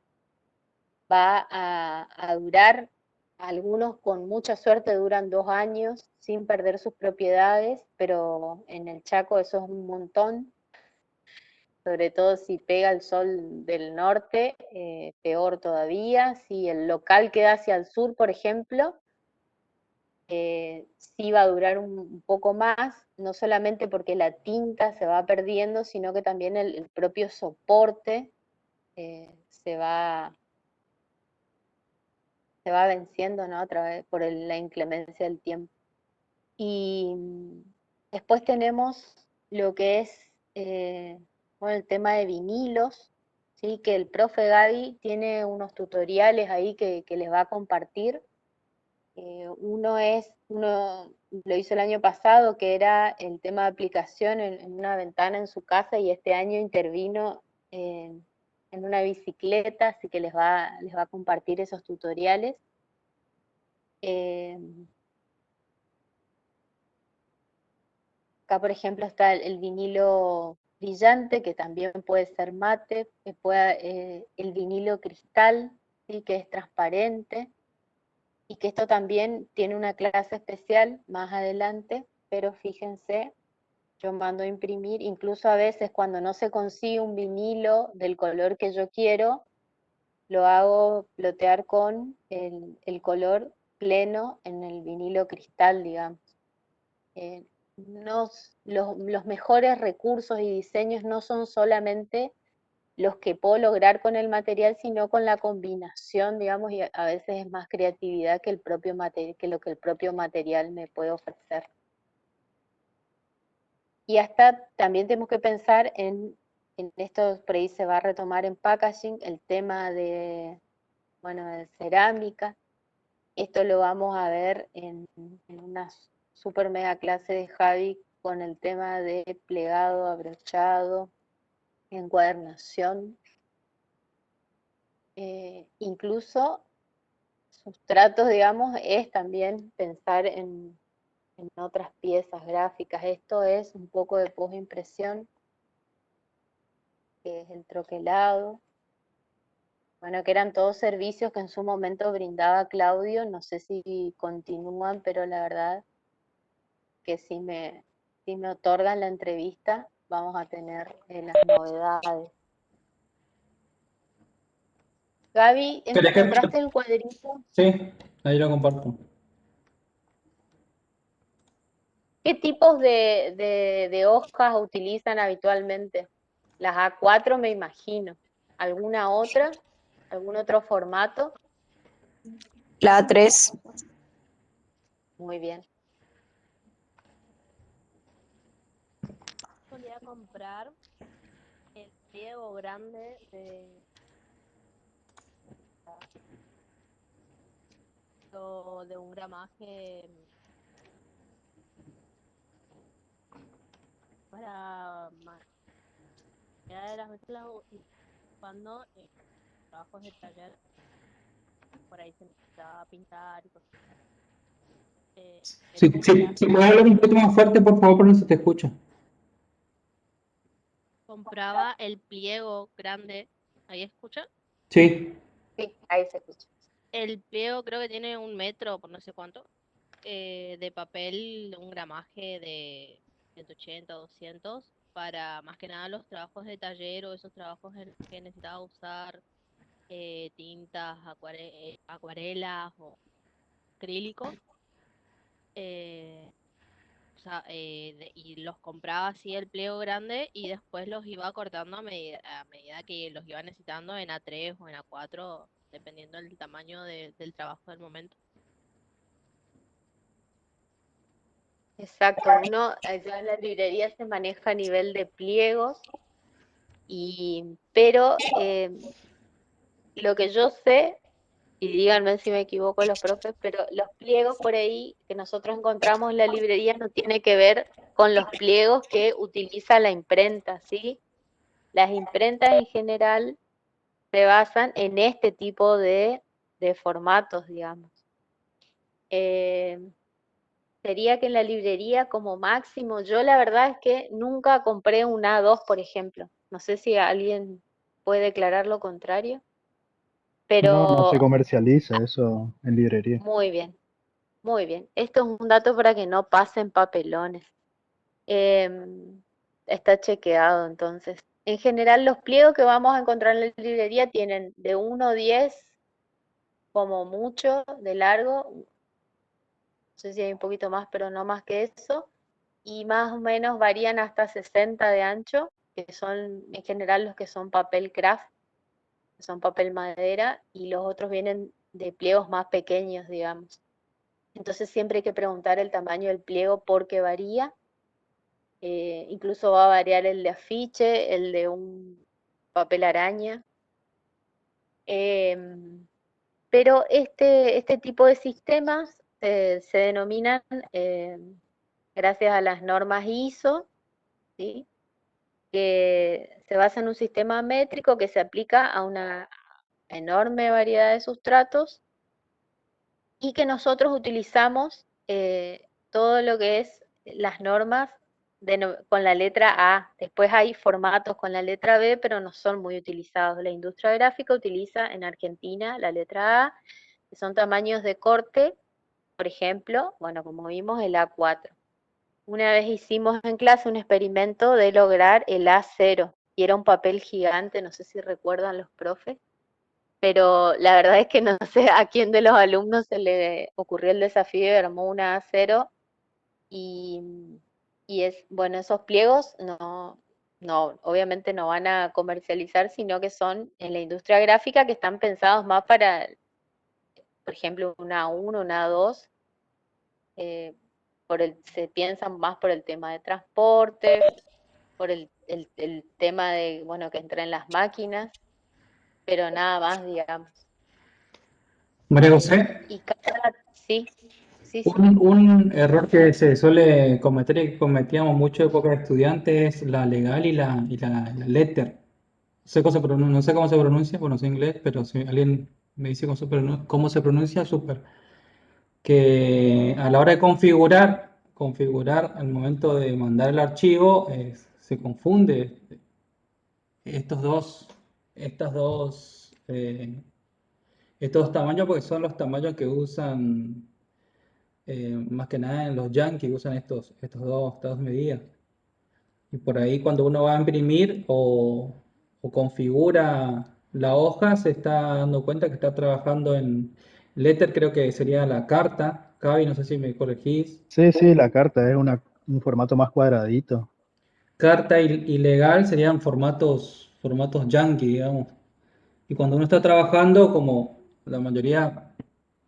va a durar, algunos con mucha suerte duran 2 años sin perder sus propiedades, pero en el Chaco eso es un montón, sobre todo si pega el sol del norte, peor todavía. Si el local queda hacia el sur, por ejemplo, sí va a durar un poco más, no solamente porque la tinta se va perdiendo, sino que también el propio soporte se va venciendo, ¿no? A través por la inclemencia del tiempo. Y después tenemos lo que es bueno, el tema de vinilos, ¿sí? Que el profe Gaby tiene unos tutoriales ahí que les va a compartir. Uno lo hizo el año pasado, que era el tema de aplicación en una ventana en su casa, y este año intervino en una bicicleta, así que les va a compartir esos tutoriales. Acá, por ejemplo, está el vinilo brillante, que también puede ser mate, el vinilo cristal, ¿sí? Que es transparente, y que esto también tiene una clase especial más adelante, pero fíjense, yo mando a imprimir, incluso a veces cuando no se consigue un vinilo del color que yo quiero, lo hago plotear con el color pleno en el vinilo cristal, digamos. Los mejores recursos y diseños no son solamente los que puedo lograr con el material, sino con la combinación, digamos, y a veces es más creatividad que lo que el propio material me puede ofrecer. Y hasta también tenemos que pensar en esto, por ahí se va a retomar en packaging, el tema de cerámica. Esto lo vamos a ver en una super mega clase de Javi con el tema de plegado, abrochado, encuadernación. Incluso sustratos, digamos, es también pensar en otras piezas gráficas. Esto es un poco de postimpresión, que es el troquelado. Bueno, que eran todos servicios que en su momento brindaba Claudio, no sé si continúan, pero la verdad que si me otorgan la entrevista, vamos a tener las novedades. Gaby, ¿encontraste el cuadrito? Sí, ahí lo comparto. ¿Qué tipos de hojas utilizan habitualmente? Las A4 me imagino. ¿Alguna otra? ¿Algún otro formato? La A3. Muy bien. Solía comprar el pliego grande de un gramaje para ya de las veces cuando trabajos de taller por ahí se necesitaba pintar y cosas. Si puedes hablar un poquito más fuerte, por favor, porque no se te escucha. Compraba el pliego grande, ¿ahí escucha? Sí. Sí, ahí se escucha. El pliego creo que tiene 1 metro, por no sé cuánto, de papel, un gramaje de 180, 200, para más que nada los trabajos de taller o esos trabajos en los que necesitaba usar tintas, acuarelas o acrílicos. Y los compraba así el pliego grande y después los iba cortando a medida que los iba necesitando en A3 o en A4, dependiendo del tamaño del trabajo del momento. Exacto, uno allá en la librería se maneja a nivel de pliegos, pero lo que yo sé, y díganme si me equivoco los profes, pero los pliegos por ahí que nosotros encontramos en la librería no tiene que ver con los pliegos que utiliza la imprenta, ¿sí? Las imprentas en general se basan en este tipo de formatos, digamos. Sería que en la librería como máximo, yo la verdad es que nunca compré un A2, por ejemplo. No sé si alguien puede declarar lo contrario, No se pero comercializa eso en librería. muy bien, muy bien. Esto es un dato para que no pasen papelones. Está chequeado entonces. En general, los pliegos que vamos a encontrar en la librería tienen de 1 a 10 como mucho de largo, no sé si hay un poquito más, pero no más que eso, y más o menos varían hasta 60 de ancho, que son en general los que son papel craft, que son papel madera, y los otros vienen de pliegos más pequeños, digamos. Entonces siempre hay que preguntar el tamaño del pliego porque varía. Incluso va a variar el de afiche, el de un papel araña. Pero este tipo de sistemas se denominan, gracias a las normas ISO, ¿sí? Que se basa en un sistema métrico que se aplica a una enorme variedad de sustratos y que nosotros utilizamos todo lo que es las normas con la letra A. Después hay formatos con la letra B, pero no son muy utilizados. La industria gráfica utiliza en Argentina la letra A, que son tamaños de corte, por ejemplo, bueno, como vimos, el A4. Una vez hicimos en clase un experimento de lograr el A0, y era un papel gigante, no sé si recuerdan los profes, pero la verdad es que no sé a quién de los alumnos se le ocurrió el desafío y armó una A0, y, bueno, esos pliegos obviamente no van a comercializar, sino que son en la industria gráfica, que están pensados más para, por ejemplo, una A1, una A2, se piensan más por el tema de transporte, por el tema de, bueno, que entren las máquinas, pero nada más, digamos. María José, Sí, sí, sí. un error que se suele cometer y que cometíamos mucho de época de estudiantes es la legal y la letter. No sé cómo se pronuncia, bueno, sé inglés, pero si alguien me dice cómo se pronuncia, súper. Que a la hora de configurar al momento de mandar el archivo, se confunde estos dos, estas dos, estos dos tamaños, porque son los tamaños que usan más que nada en los Yankees, usan estas dos medidas. Y por ahí cuando uno va a imprimir o configura la hoja, se está dando cuenta que está trabajando en letter, creo que sería la carta. Cavi, no sé si me corregís. Sí, sí, la carta es un formato más cuadradito. Carta y legal serían formatos yankee, digamos. Y cuando uno está trabajando, como la mayoría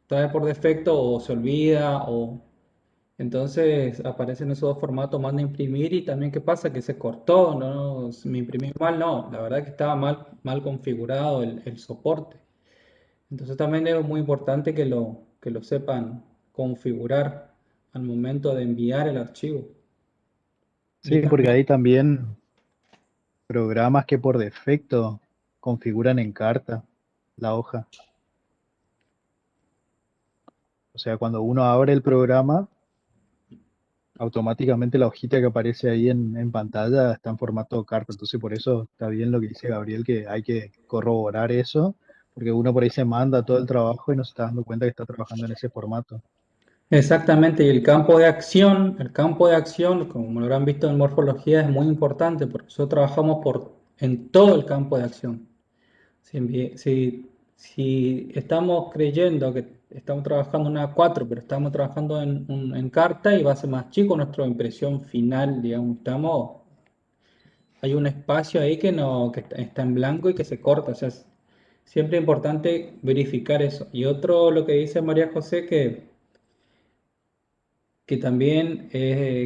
trae por defecto o se olvida, o entonces aparecen esos dos formatos, manda a imprimir y también qué pasa, que se cortó, ¿no? Me imprimí mal, no, la verdad que estaba mal configurado el soporte. Entonces también es muy importante que lo sepan configurar al momento de enviar el archivo. Y Sí, porque también hay también programas que por defecto configuran en carta la hoja. O sea, cuando uno abre el programa, automáticamente la hojita que aparece ahí en pantalla está en formato carta. Entonces, por eso está bien lo que dice Gabriel, que hay que corroborar eso, porque uno por ahí se manda todo el trabajo y no se está dando cuenta que está trabajando en ese formato. exactamente, y el campo de acción, como lo habrán visto en morfología, es muy importante, porque nosotros trabajamos en todo el campo de acción. Si estamos creyendo que estamos trabajando en A4, pero estamos trabajando en carta y va a ser más chico nuestra impresión final, digamos, hay un espacio ahí que está en blanco y que se corta, o sea, es siempre importante verificar eso. Y otro, lo que dice María José, que también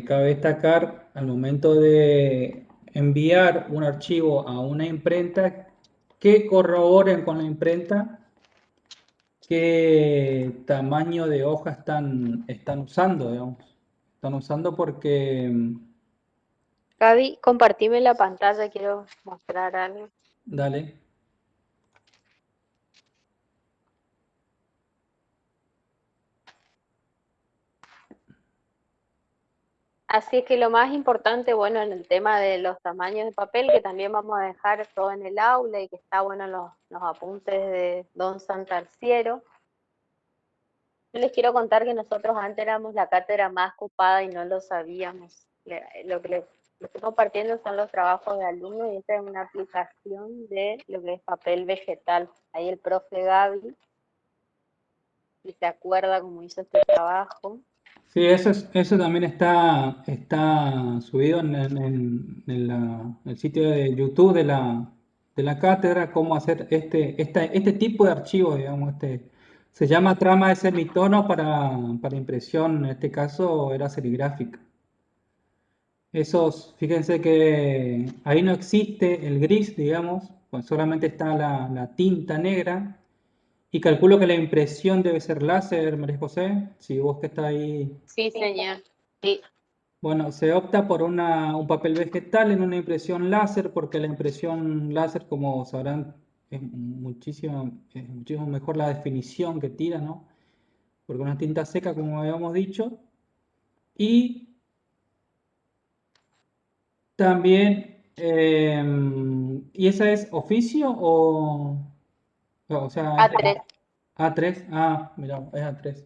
cabe destacar al momento de enviar un archivo a una imprenta, que corroboren con la imprenta qué tamaño de hoja están usando, digamos. Están usando porque, Gaby, compartime la pantalla, quiero mostrar algo. dale, Así es que lo más importante, bueno, en el tema de los tamaños de papel, que también vamos a dejar todo en el aula y que está bueno en los apuntes de Don Santarciero. Yo les quiero contar que nosotros antes éramos la cátedra más ocupada y no lo sabíamos. Lo que les estoy compartiendo son los trabajos de alumnos, y esta es una aplicación de lo que es papel vegetal. Ahí el profe Gaby, si se acuerda cómo hizo este trabajo. Sí, eso también está subido en el sitio de YouTube de la cátedra, cómo hacer este tipo de archivo, digamos, se llama trama de semitono para impresión, en este caso era serigráfica. Fíjense que ahí no existe el gris, digamos, pues solamente está la tinta negra. Y calculo que la impresión debe ser láser, María José, si vos que estás ahí. Sí, señor. Sí. Bueno, se opta por un papel vegetal en una impresión láser, porque la impresión láser, como sabrán, es muchísimo mejor la definición que tira, ¿no? Porque una tinta seca, como habíamos dicho. Y también, ¿y esa es oficio o sea, es A3. A3? Ah, mira, es A3.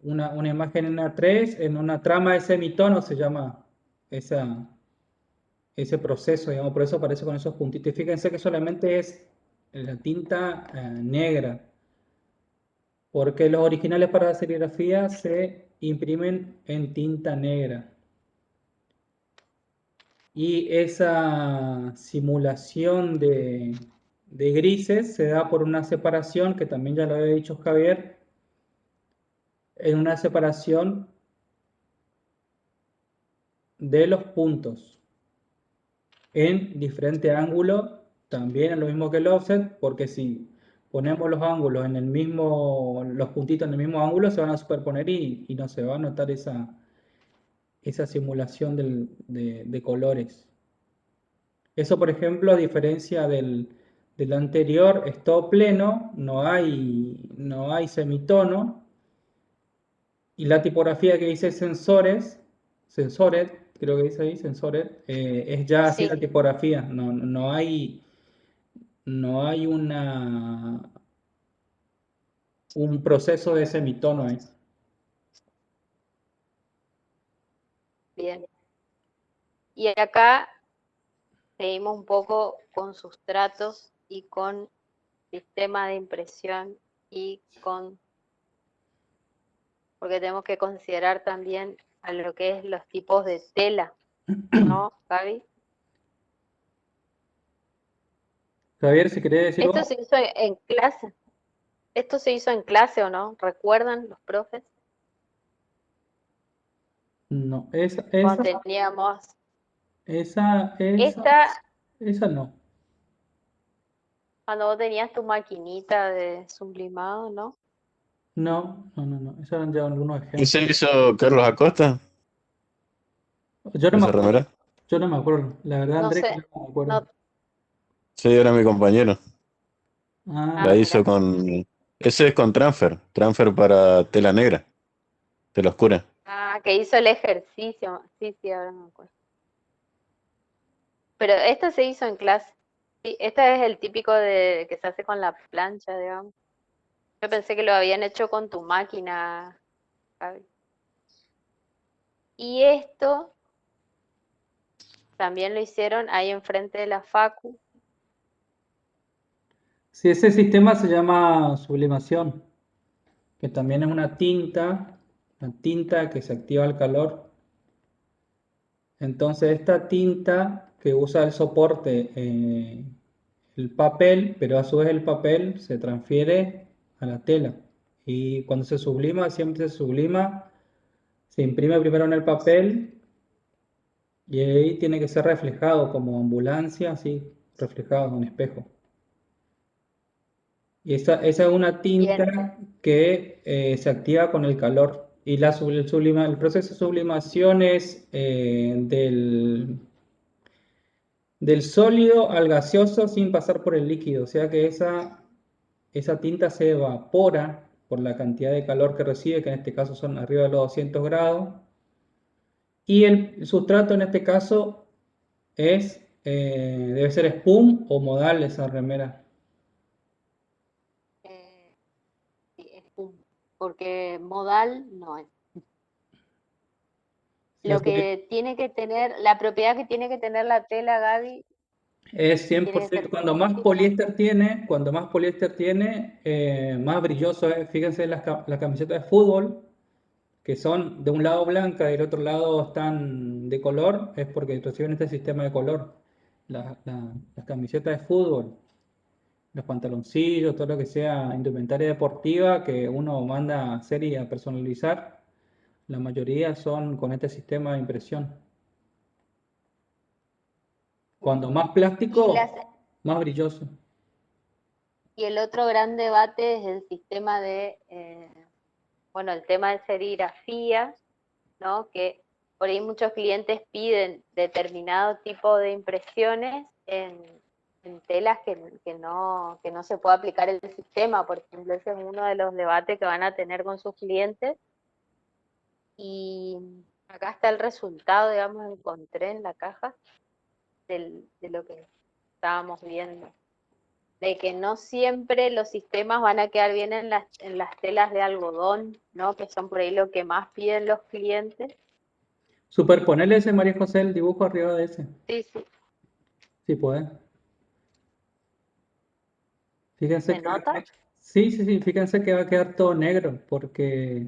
Una imagen en A3, en una trama de semitono se llama ese proceso, digamos, por eso aparece con esos puntitos. Y fíjense que solamente es la tinta negra, porque los originales para la serigrafía se imprimen en tinta negra. Y esa simulación de grises se da por una separación, que también ya lo había dicho Javier, en una separación de los puntos en diferente ángulo, también es lo mismo que el offset, porque si ponemos los ángulos en el mismo, los puntitos en el mismo ángulo, se van a superponer y no se va a notar esa simulación de colores. Eso, por ejemplo, a diferencia del anterior, es todo pleno, no hay semitono, y la tipografía que dice sensores, creo que dice ahí, sensores, es ya así Sí. la tipografía, no hay un proceso de semitono ahí. Bien. Y acá seguimos un poco con sustratos y con sistema de impresión y porque tenemos que considerar también a lo que es los tipos de tela, ¿no, Gaby? Javier, si querés decir Esto vos. se hizo en clase. ¿Esto se hizo en clase o no? ¿Recuerdan los profes? No, Cuando teníamos esa no. cuando vos tenías tu maquinita de sublimado, ¿no? No. Esos eran ya algunos ¿Y ejemplos. se hizo Carlos Acosta? Yo no me ¿Esa acuerdo. remera? Yo no me acuerdo. La verdad, No Andrés, que sé, no me acuerdo. no. Sí, era mi compañero. Ah, La hizo Mira. con... Ese es con transfer. Transfer para tela negra. Tela oscura. Que hizo el ejercicio. Sí, ahora me acuerdo. Pero esta se hizo en clase. Sí, este es el típico que se hace con la plancha, digamos. Yo pensé que lo habían hecho con tu máquina, Javi. Y esto también lo hicieron ahí enfrente de la Facu. sí, ese sistema se llama sublimación, que también es una tinta que se activa al calor. Entonces, esta tinta que usa el soporte, el papel, pero a su vez el papel se transfiere a la tela. Y cuando se sublima, siempre se sublima, se imprime primero en el papel y ahí tiene que ser reflejado como ambulancia, así, reflejado en un espejo. Y esa es una Bien. tinta que se activa con el calor. Y el proceso de sublimación es del sólido al gaseoso sin pasar por el líquido. O sea que esa tinta se evapora por la cantidad de calor que recibe, que en este caso son arriba de los 200 grados. Y el sustrato en este caso debe ser espum o modal esa remera. Sí, es porque modal no es. Sí, Lo que tiene que tener, la propiedad que tiene que tener la tela, Gaby, es tiene que 100%, ser cuando más poliéster tiene, más brilloso es. Fíjense la camiseta de fútbol, que son de un lado blanca y del otro lado están de color, es porque reciben este sistema de color. Las camisetas de fútbol, los pantaloncillos, todo lo que sea indumentaria deportiva que uno manda a hacer y a personalizar, la mayoría son con este sistema de impresión. Cuando más Y, plástico, las- más brilloso. y el otro gran debate es el sistema de, bueno, el tema de serigrafía, ¿no? Que por ahí muchos clientes piden determinado tipo de impresiones en telas que no se puede aplicar el sistema, por ejemplo, ese es uno de los debates que van a tener con sus clientes. Y acá está el resultado, digamos, encontré en la caja de lo que estábamos viendo, de que no siempre los sistemas van a quedar bien en las telas de algodón, ¿no? Que son por ahí lo que más piden los clientes. Superponerle ese, María José, el dibujo arriba de ese. Sí, sí, Sí, puede. Fíjense ¿se que va a nota? quedar- sí, sí, sí, fíjense que va a quedar todo negro, porque,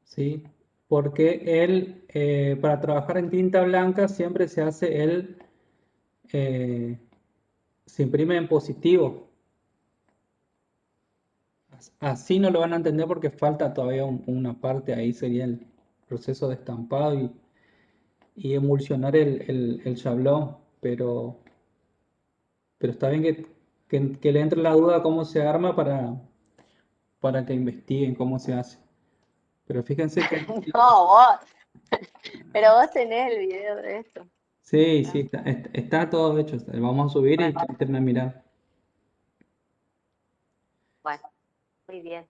sí, porque él, para trabajar en tinta blanca siempre se hace se imprime en positivo. Así no lo van a entender porque falta todavía una parte, ahí sería el proceso de estampado y emulsionar el chablón, pero está bien que le entre la duda cómo se arma para que investiguen cómo se hace. Pero fíjense que No, vos, pero vos tenés el video de esto. sí, sí, está todo hecho. Vamos a subir y intenten mirar. Bueno, muy bien.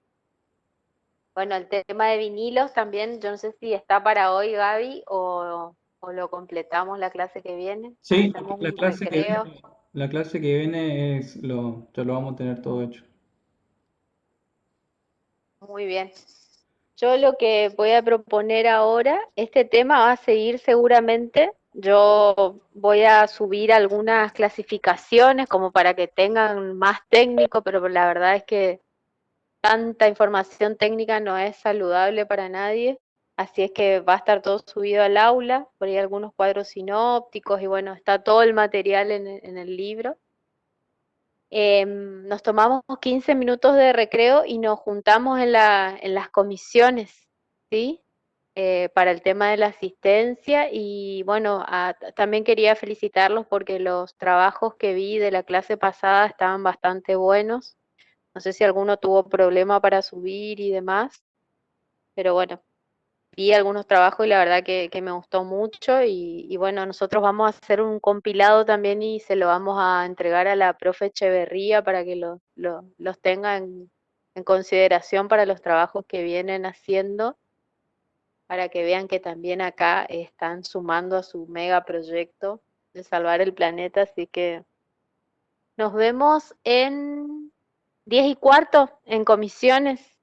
Bueno, el tema de vinilos también, yo no sé si está para hoy, Gaby, o lo completamos la clase que viene. Sí, Hacemos la un clase que recreo. viene, la clase que viene ya lo vamos a tener todo hecho. Muy bien. Yo lo que voy a proponer ahora, este tema va a seguir seguramente. Yo voy a subir algunas clasificaciones como para que tengan más técnico, pero la verdad es que tanta información técnica no es saludable para nadie. Así es que va a estar todo subido al aula, por ahí algunos cuadros sinópticos y bueno, está todo el material en el libro. Nos tomamos 15 minutos de recreo y nos juntamos en las comisiones, ¿sí? Para el tema de la asistencia y bueno, también quería felicitarlos porque los trabajos que vi de la clase pasada estaban bastante buenos. No sé si alguno tuvo problema para subir y demás, pero bueno, vi algunos trabajos y la verdad que me gustó mucho y bueno, nosotros vamos a hacer un compilado también y se lo vamos a entregar a la profe Echeverría para que los tenga en consideración para los trabajos que vienen haciendo, para que vean que también acá están sumando a su mega proyecto de salvar el planeta, así que nos vemos en 10:15 en comisiones.